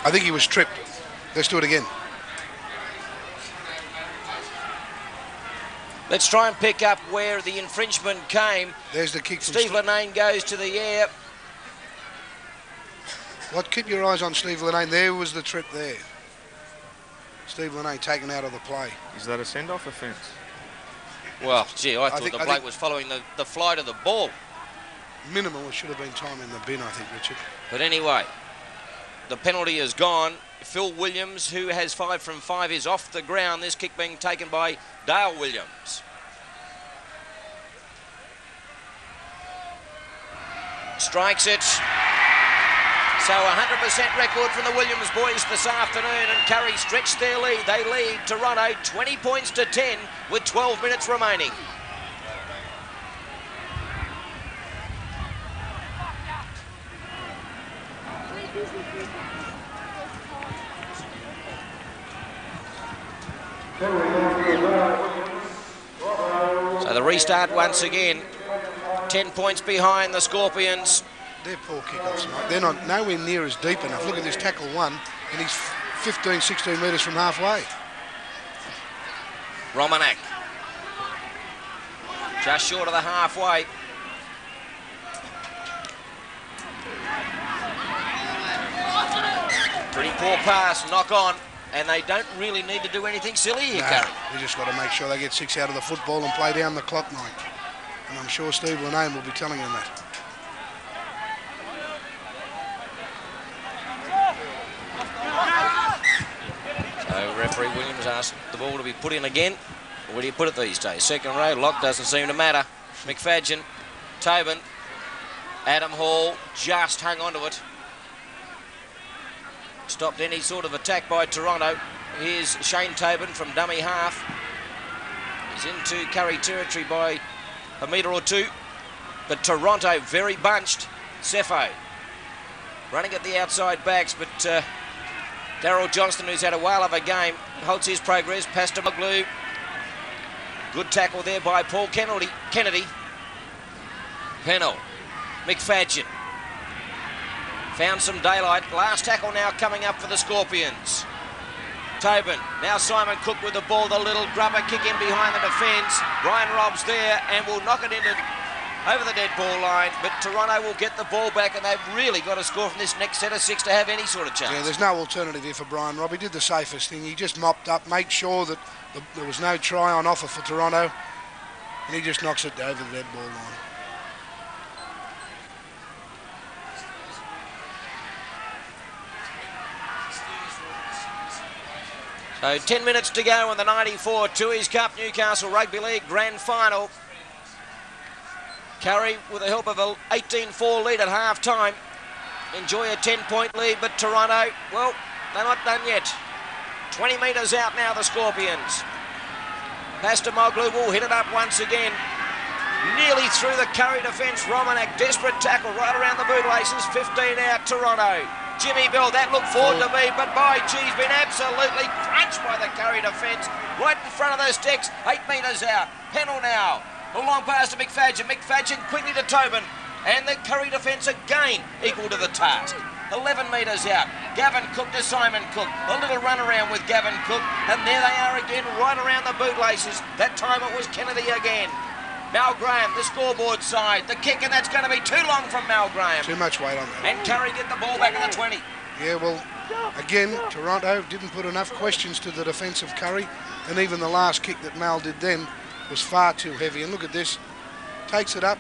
I think he was tripped. Let's do it again. Let's try and pick up where the infringement came. There's the kick from Steve Linane goes to the air. What? Keep your eyes on Steve Linane. There was the trip there. Steve Linane taken out of the play. Is that a send-off offence? Well, gee, I thought think- the I bloke think- was following the flight of the ball. Minimal. It should have been time in the bin, I think, Richard. But anyway, the penalty is gone. Phil Williams, who has 5 from 5, is off the ground. This kick being taken by Dale Williams. Strikes it. So 100% record from the Williams boys this afternoon, and Curry stretched their lead. They lead Toronto 20 points to 10 with 12 minutes remaining. So the restart once again. 10 points behind the Scorpions. They're poor kickoffs, mate. They're not nowhere near as deep enough. Look at this tackle one, and he's 15, 16 metres from halfway. Romanak. Just short of the halfway. Pretty poor pass, knock on. And they don't really need to do anything silly here, Curry. They just got to make sure they get 6 out of the football and play down the clock, mate. And I'm sure Steve Linane will be telling them that. So referee Williams asked the ball to be put in again. Where do you put it these days? Second row, lock doesn't seem to matter. McFadgen, Tobin, Adam Hall just hung on to it. Stopped any sort of attack by Toronto. Here's Shane Tobin from dummy half. He's into Curry territory by a metre or two. But Toronto very bunched. Sefo running at the outside backs, but Darryl Johnston, who's had a whale of a game, holds his progress. Past Maglu. Good tackle there by Paul Kennedy. Pennell. McFadgen. Found some daylight. Last tackle now coming up for the Scorpions. Tobin. Now Simon Cook with the ball. The little grubber kick in behind the defence. Brian Robb's there and will knock it into over the dead ball line. But Toronto will get the ball back, and they've really got to score from this next set of 6 to have any sort of chance. Yeah, there's no alternative here for Brian Robb. He did the safest thing. He just mopped up, made sure that there was no try on offer for Toronto, and he just knocks it over the dead ball line. So 10 minutes to go in the 94 Tooheys Cup Newcastle Rugby League Grand Final. Kurri, with the help of an 18-4 lead at half-time, enjoy a 10-point lead, but Toronto, well, they're not done yet. 20 metres out now, the Scorpions. Pastamoglu will hit it up once again. Nearly through the Kurri defence. Romanak, desperate tackle right around the bootlaces. 15 out, Toronto. Jimmy Bell, that looked forward to me, but by geez, been absolutely crunched by the Kurri defence. Right in front of those sticks, 8 metres out. Pennell now. A long pass to McFadgen. McFadgen quickly to Tobin. And the Kurri defence again equal to the task. 11 metres out. Gavin Cook to Simon Cook. A little run around with Gavin Cook. And there they are again, right around the bootlaces. That time it was Kennedy again. Mal Graham, the scoreboard side. The kick, and that's going to be too long from Mal Graham. Too much weight on that. And Kurri get the ball back at the 20. Yeah, well, again, Toronto didn't put enough questions to the defence of Kurri. And even the last kick that Mal did then was far too heavy. And look at this. Takes it up.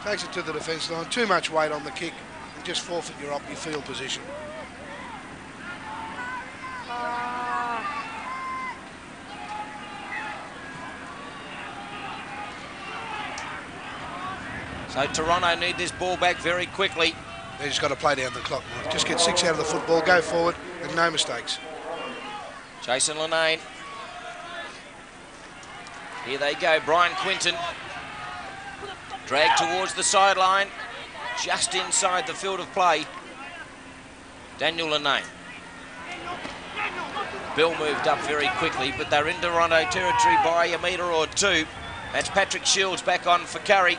Takes it to the defence line. Too much weight on the kick. And just forfeit your field position. So Toronto need this ball back very quickly. They just got to play down the clock, Mike. Just get 6 out of the football, go forward, and no mistakes. Jason Linane. Here they go, Brian Quinton. Dragged towards the sideline, just inside the field of play. Daniel Linane. Bill moved up very quickly, but they're in Toronto territory by a metre or two. That's Patrick Shields back on for Kurri.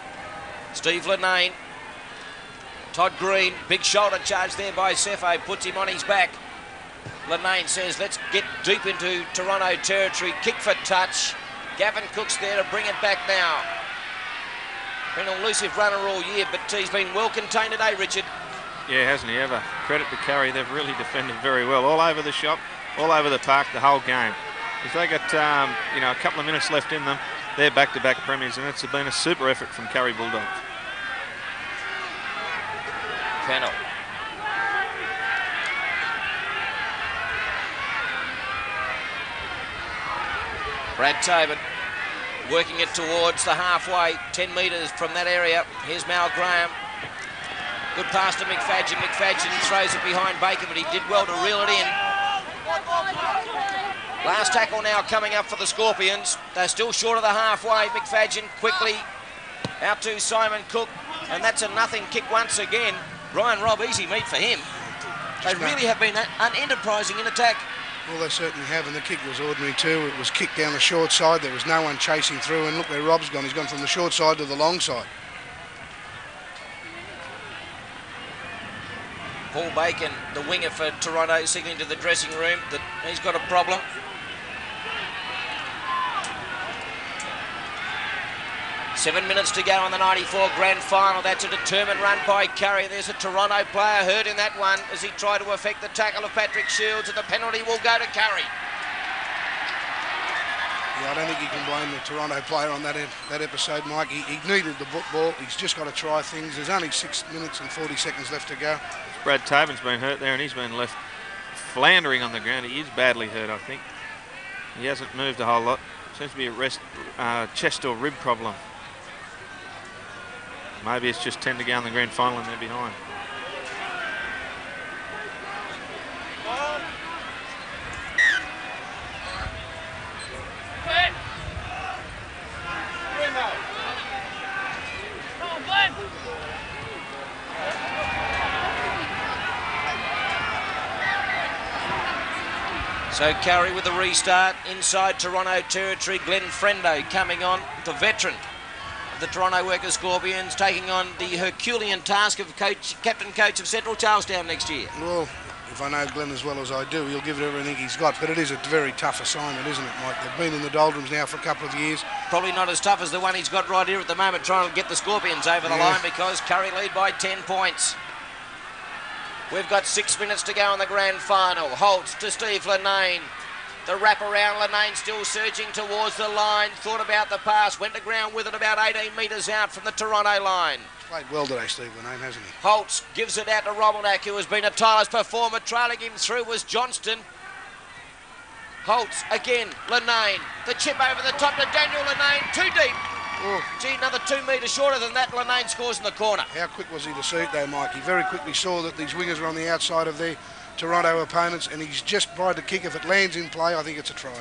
Steve Linane. Todd Green, big shoulder charge there by Sefo, puts him on his back. Linane says, let's get deep into Toronto territory. Kick for touch. Gavin Cook's there to bring it back now. Been an elusive runner all year, but he's been well contained today, Richard. Yeah, hasn't he ever? Credit to Kurri, they've really defended very well. All over the shop, all over the park, the whole game. If they got, a couple of minutes left in them, they're back-to-back premiers, and it's been a super effort from Kurri Bulldogs. Pennell. Brad Tobin working it towards the halfway, 10 metres from that area. Here's Mal Graham. Good pass to McFadgen. McFadgen throws it behind Baker, but he did well to reel it in. Last tackle now coming up for the Scorpions. They're still short of the halfway. McFadgen quickly out to Simon Cook, and that's a nothing kick once again. Ryan Robb, easy meat for him. They really have been unenterprising in attack. Well, they certainly have, and the kick was ordinary too. It was kicked down the short side. There was no one chasing through, and look where Rob's gone. He's gone from the short side to the long side. Paul Bacon, the winger for Toronto, signaling to the dressing room that he's got a problem. Seven minutes to go on the 94 grand final. That's a determined run by Kurri. There's a Toronto player hurt in that one as he tried to affect the tackle of Patrick Shields, and the penalty will go to Kurri. Yeah, I don't think you can blame the Toronto player on that episode, Mike. He needed the football. He's just got to try things. There's only 6 minutes and 40 seconds left to go. Brad Tobin's been hurt there, and he's been left floundering on the ground. He is badly hurt, I think. He hasn't moved a whole lot. Seems to be a chest or rib problem. Maybe it's just 10 to go in the grand final and they're behind. So Kurri with the restart inside Toronto territory. Glenn Frendo coming on, the veteran of the Toronto Workers Scorpions, taking on the Herculean task of captain coach of Central Charlestown next year. Well, if I know Glenn as well as I do, he'll give it everything he's got, but it is a very tough assignment, isn't it, Mike? They've been in the doldrums now for a couple of years. Probably not as tough as the one he's got right here at the moment, trying to get the Scorpions over the line, because Kurri lead by 10 points. We've got 6 minutes to go in the grand final. Holtz to Steve Linane. The wrap-around, Linane still surging towards the line. Thought about the pass, went to ground with it about 18 metres out from the Toronto line. He's played well today, Steve Linane, hasn't he? Holtz gives it out to Romanak, who has been a tireless performer. Trailing him through was Johnston. Holtz again, Linane. The chip over the top to Daniel Linane. Too deep. Oh. Gee, another 2 metres shorter than that. Lanane scores in the corner. How quick was he to see it though, Mike? He very quickly saw that these wingers were on the outside of their Toronto opponents, and he's just tried to kick. If it lands in play, I think it's a try.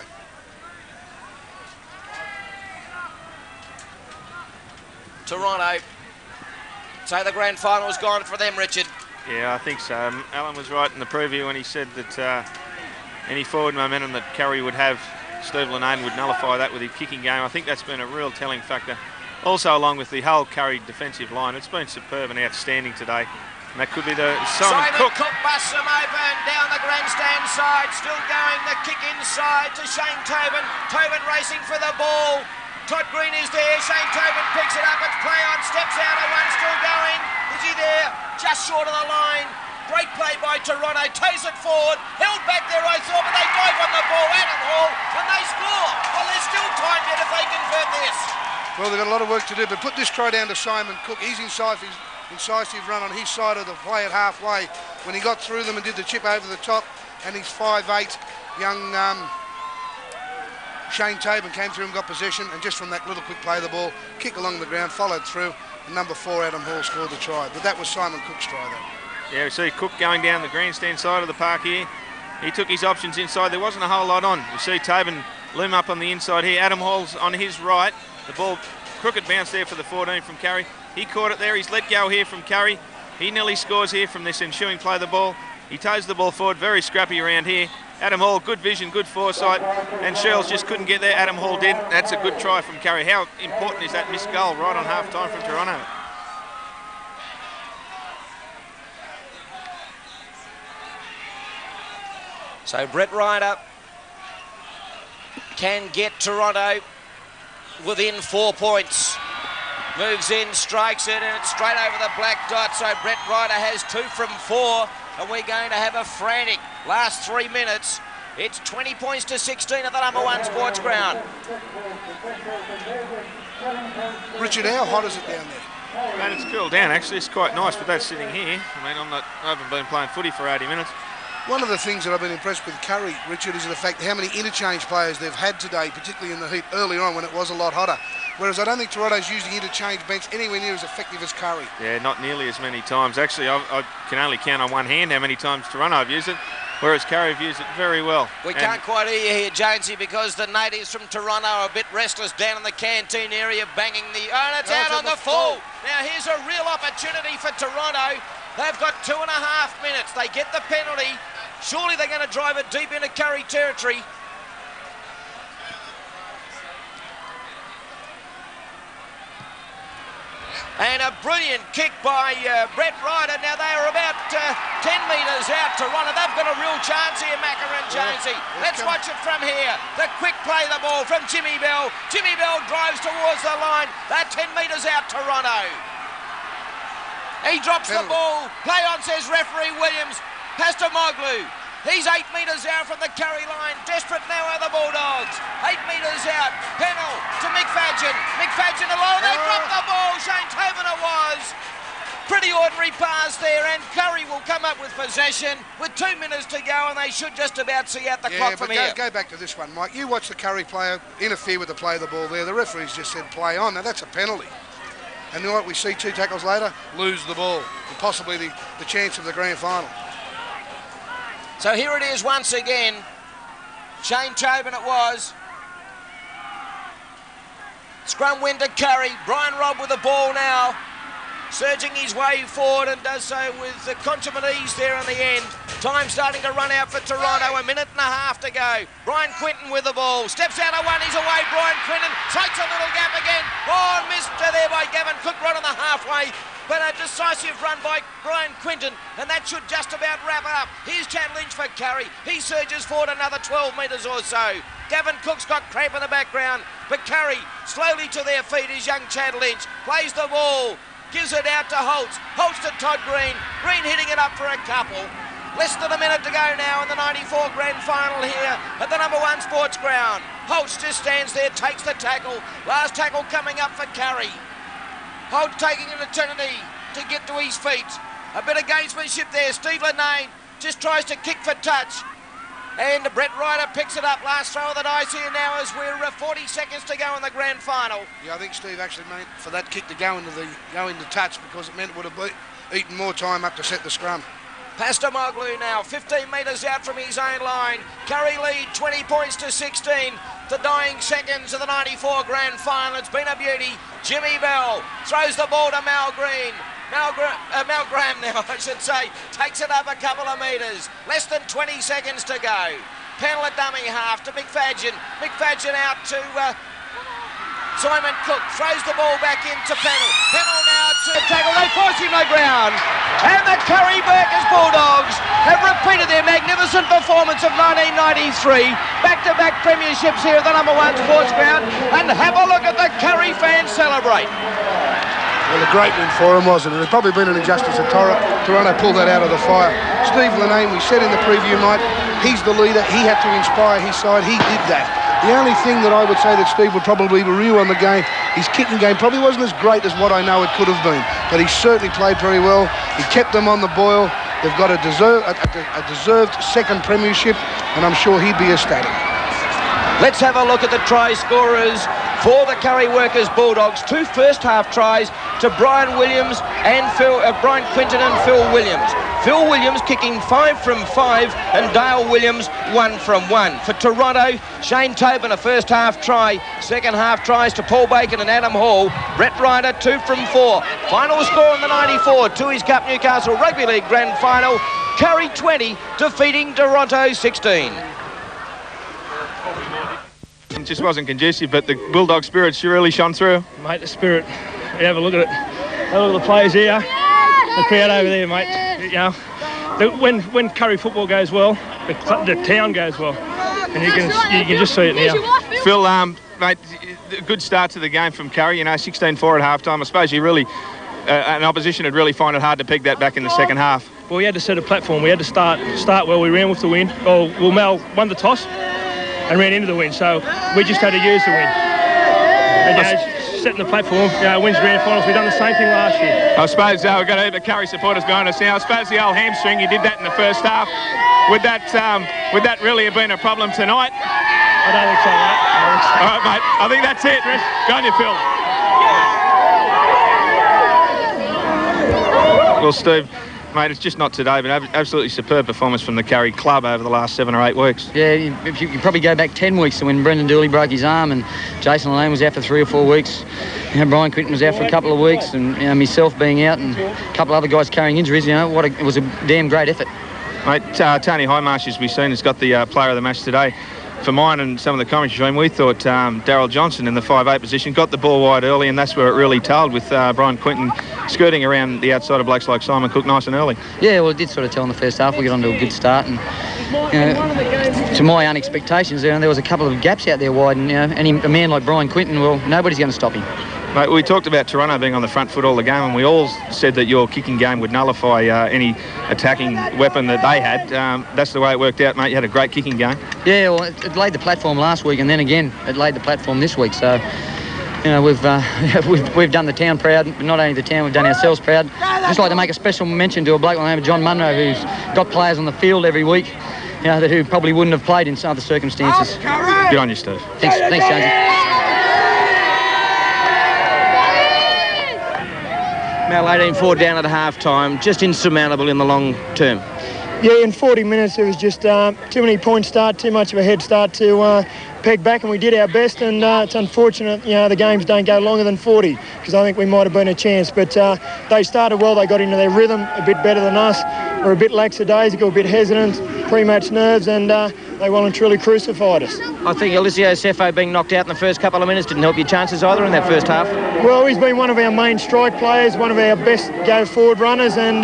Toronto. So the grand final's gone for them, Richard. Yeah, I think so. Alan was right in the preview when he said that any forward momentum that Kurri would have, Steve Lanane would nullify that with his kicking game. I think that's been a real telling factor. Also, along with the whole Kurri defensive line, it's been superb and outstanding today. And that could be the Simon Cook busts him open down the grandstand side. Still going, the kick inside to Shane Tobin. Tobin racing for the ball. Todd Green is there. Shane Tobin picks it up. It's play on. Steps out of one. Still going. Is he there? Just short of the line. Great play by Toronto. Toes it forward. Held back there, I thought, but they dive on the ball. Adam Hall, and they score. Well, there's still time yet if they convert this. Well, they've got a lot of work to do, but put this try down to Simon Cook. He's incisive run on his side of the play at halfway when he got through them and did the chip over the top, and his 5'8" young Shane Tobin came through and got possession, and just from that little quick play of the ball, kick along the ground, followed through, and number 4 Adam Hall scored the try. But that was Simon Cook's try though. Yeah, we see Cook going down the grandstand side of the park here. He took his options inside. There wasn't a whole lot on. You see Tobin loom up on the inside here. Adam Hall's on his right. The ball, crooked bounce there for the 14 from Kurri. He caught it there. He's let go here from Kurri. He nearly scores here from this ensuing play of the ball. He toes the ball forward. Very scrappy around here. Adam Hall, good vision, good foresight. And Shirls just couldn't get there. Adam Hall did. That's a good try from Kurri. How important is that missed goal right on half-time from Toronto? So Brett Ryder can get Toronto within 4 points. Moves in, strikes it, and it's straight over the black dot. So Brett Ryder has 2 from 4, and we're going to have a frantic last 3 minutes. It's 20 points to 16 at the number 1 sports ground. Richard, how hot is it down there? Man, it's cooled down actually. It's quite nice with that sitting here. I mean, I haven't been playing footy for 80 minutes. One of the things that I've been impressed with Kurri, Richard, is the fact how many interchange players they've had today, particularly in the heat early on when it was a lot hotter. Whereas I don't think Toronto's used the interchange bench anywhere near as effective as Kurri. Yeah, not nearly as many times. Actually, I can only count on one hand how many times Toronto have used it, whereas Kurri have used it very well. We can't quite hear you here, Jonesy, because the natives from Toronto are a bit restless down in the canteen area, banging the... Oh, and it's out on the full. Now, here's a real opportunity for Toronto. They've got 2.5 minutes. They get the penalty. Surely they're going to drive it deep into Kurri territory. And a brilliant kick by Brett Ryder. Now they are about 10 metres out. Toronto, they've got a real chance here, Macca and Jonesy. Let's watch it from here. The quick play the ball from Jimmy Bell. Jimmy Bell drives towards the line. They're 10 metres out, Toronto. He drops the ball. Play on, says referee Williams. Pastamoglu. He's 8 metres out from the Kurri line. Desperate now are the Bulldogs. 8 metres out. Pennell to McFadgen. McFadgen alone. They drop the ball. Shane Tobin it was. Pretty ordinary pass there, and Kurri will come up with possession with 2 minutes to go, and they should just about see out the clock from here. Go back to this one, Mike. You watch the Kurri player interfere with the play of the ball there. The referee's just said play on. Now that's a penalty. And then what we see 2 tackles later, lose the ball, and possibly the chance of the grand final. So here it is once again. Shane Tobin it was. Scrum win to Kurri. Brian Robb with the ball now. Surging his way forward and does so with the consummate ease there in the end. Time starting to run out for Toronto. 1.5 minutes to go. Brian Quinton with the ball. Steps out of one. He's away. Brian Quinton takes a little gap again. Oh, missed there by Gavin Cook right on the halfway. But a decisive run by Brian Quinton, and that should just about wrap it up. Here's Chad Lynch for Kurri. He surges forward another 12 metres or so. Gavin Cook's got cramp in the background, but Kurri slowly to their feet is young Chad Lynch. Plays the ball, gives it out to Holtz. Holtz to Todd Green. Green hitting it up for a couple. Less than a minute to go now in the 94 grand final here at the number 1 sports ground. Holtz just stands there, takes the tackle. Last tackle coming up for Kurri. Holt taking an eternity to get to his feet. A bit of gamesmanship there. Steve Lanane just tries to kick for touch. And Brett Ryder picks it up. Last throw of the dice here now as we're 40 seconds to go in the grand final. Yeah, I think Steve actually meant for that kick to go into touch because it meant it would have eaten more time up to set the scrum. Pastamoglu now 15 metres out from his own line. Kurri lead 20 points to 16. The dying seconds of the 94 grand final. It's been a beauty. Jimmy Bell throws the ball to Mal Green. Mal Graham now, I should say, takes it up a couple of metres. Less than 20 seconds to go. Pennell at dummy half to McFadgen. McFadgen out to Simon Cook. Throws the ball back into Pennell. Pennell now to tackle. They force him to ground. And the Kurri Bulldogs have repeated their magnificent performance of 1993. Back-to-back premierships here at the number 1 sports ground. And have a look at the Kurri fans celebrate. Well, a great win for him, wasn't it? It's probably been an injustice that Toronto pulled that out of the fire. Steve Linnane, we said in the preview, Mike, he's the leader. He had to inspire his side. He did that. The only thing that I would say that Steve would probably review on the game, his kicking game probably wasn't as great as what I know it could have been. But he certainly played very well. He kept them on the boil. They've got a deserved second premiership, and I'm sure he'd be ecstatic. Let's have a look at the try scorers for the Kurri Workers Bulldogs. 2 first-half tries to Brian Williams and Brian Quinton and Phil Williams. Phil Williams kicking 5 from 5 and Dale Williams 1 from 1. For Toronto, Shane Tobin a first-half try. Second-half tries to Paul Bacon and Adam Hall. Brett Ryder 2 from 4. Final score in the 94 Tooheys Cup Newcastle Rugby League Grand Final. Kurri 20 defeating Toronto 16. It just wasn't conducive, but the Bulldog spirit sure really shone through. Mate, the spirit. You have a look at it. Have a look at the players here. The crowd over there, mate. You know, when Kurri football goes well, the town goes well, and you can just see it now. Phil, mate, a good start to the game from Kurri. You know, 16-4 at half time. I suppose you really, an opposition would really find it hard to peg that back in the second half. Well, we had to set a platform. We had to start well. We ran with the win. Well, Mel won the toss and ran into the win, so we just had to use the win. And, you know, setting the platform, you know, wins grand finals. We've done the same thing last year. I suppose we've got the Kurri supporters behind us now. I suppose the old hamstring, you did that in the first half. Would that really have been a problem tonight? I don't think so, mate. All right, mate. I think that's it. Go on, you, Phil. Well, Steve, mate, it's just not today, but absolutely superb performance from the Kurri club over the last 7 or 8 weeks. Yeah, if you probably go back 10 weeks to when Brendan Dooley broke his arm and Jason Linnane was out for 3 or 4 weeks. You know, Brian Quinton was out for a couple of weeks, and you know, myself being out and a couple of other guys carrying injuries. You know, it was a damn great effort. Mate, Tony Highmarsh, as we've seen, has got the player of the match today. For mine and some of the commentary, we thought Daryl Johnson in the 5'8" position got the ball wide early, and that's where it really told, with Brian Quinton skirting around the outside of blokes like Simon Cook nice and early. Yeah, well, it did sort of tell in the first half. We got onto a good start, and you know, to my unexpectations, there was a couple of gaps out there wide, and you know, a man like Brian Quinton, well, nobody's going to stop him. Mate, we talked about Toronto being on the front foot all the game, and we all said that your kicking game would nullify any attacking weapon that they had. That's the way it worked out, mate. You had a great kicking game. Yeah, well, it laid the platform last week, and then again, it laid the platform this week. So, you know, we've done the town proud. But not only the town, we've done ourselves proud. I'd just like to make a special mention to a bloke by the name of John Munro, who's got players on the field every week, you know, who probably wouldn't have played in some other circumstances. Good on you, Steve. Thanks, Jonesy. Mal 18-4 down at half-time, just insurmountable in the long term. Yeah, in 40 minutes it was just too many points start, too much of a head start to peg back, and we did our best, and it's unfortunate, you know, the games don't go longer than 40, because I think we might have been a chance, but they started well, they got into their rhythm a bit better than us. We're a bit lackadaisical, a bit hesitant, pre-match nerves, and they well and truly crucified us. I think Eliseo Sefo being knocked out in the first couple of minutes didn't help your chances either in that first half. Well, he's been one of our main strike players, one of our best go-forward runners, and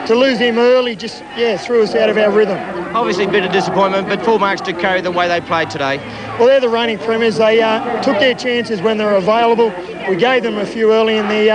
to lose him early just, yeah, threw us out of our rhythm. Obviously a bit of disappointment, but full marks to Kurri the way they played today. Well, they're the reigning premiers. They took their chances when they were available. We gave them a few early in the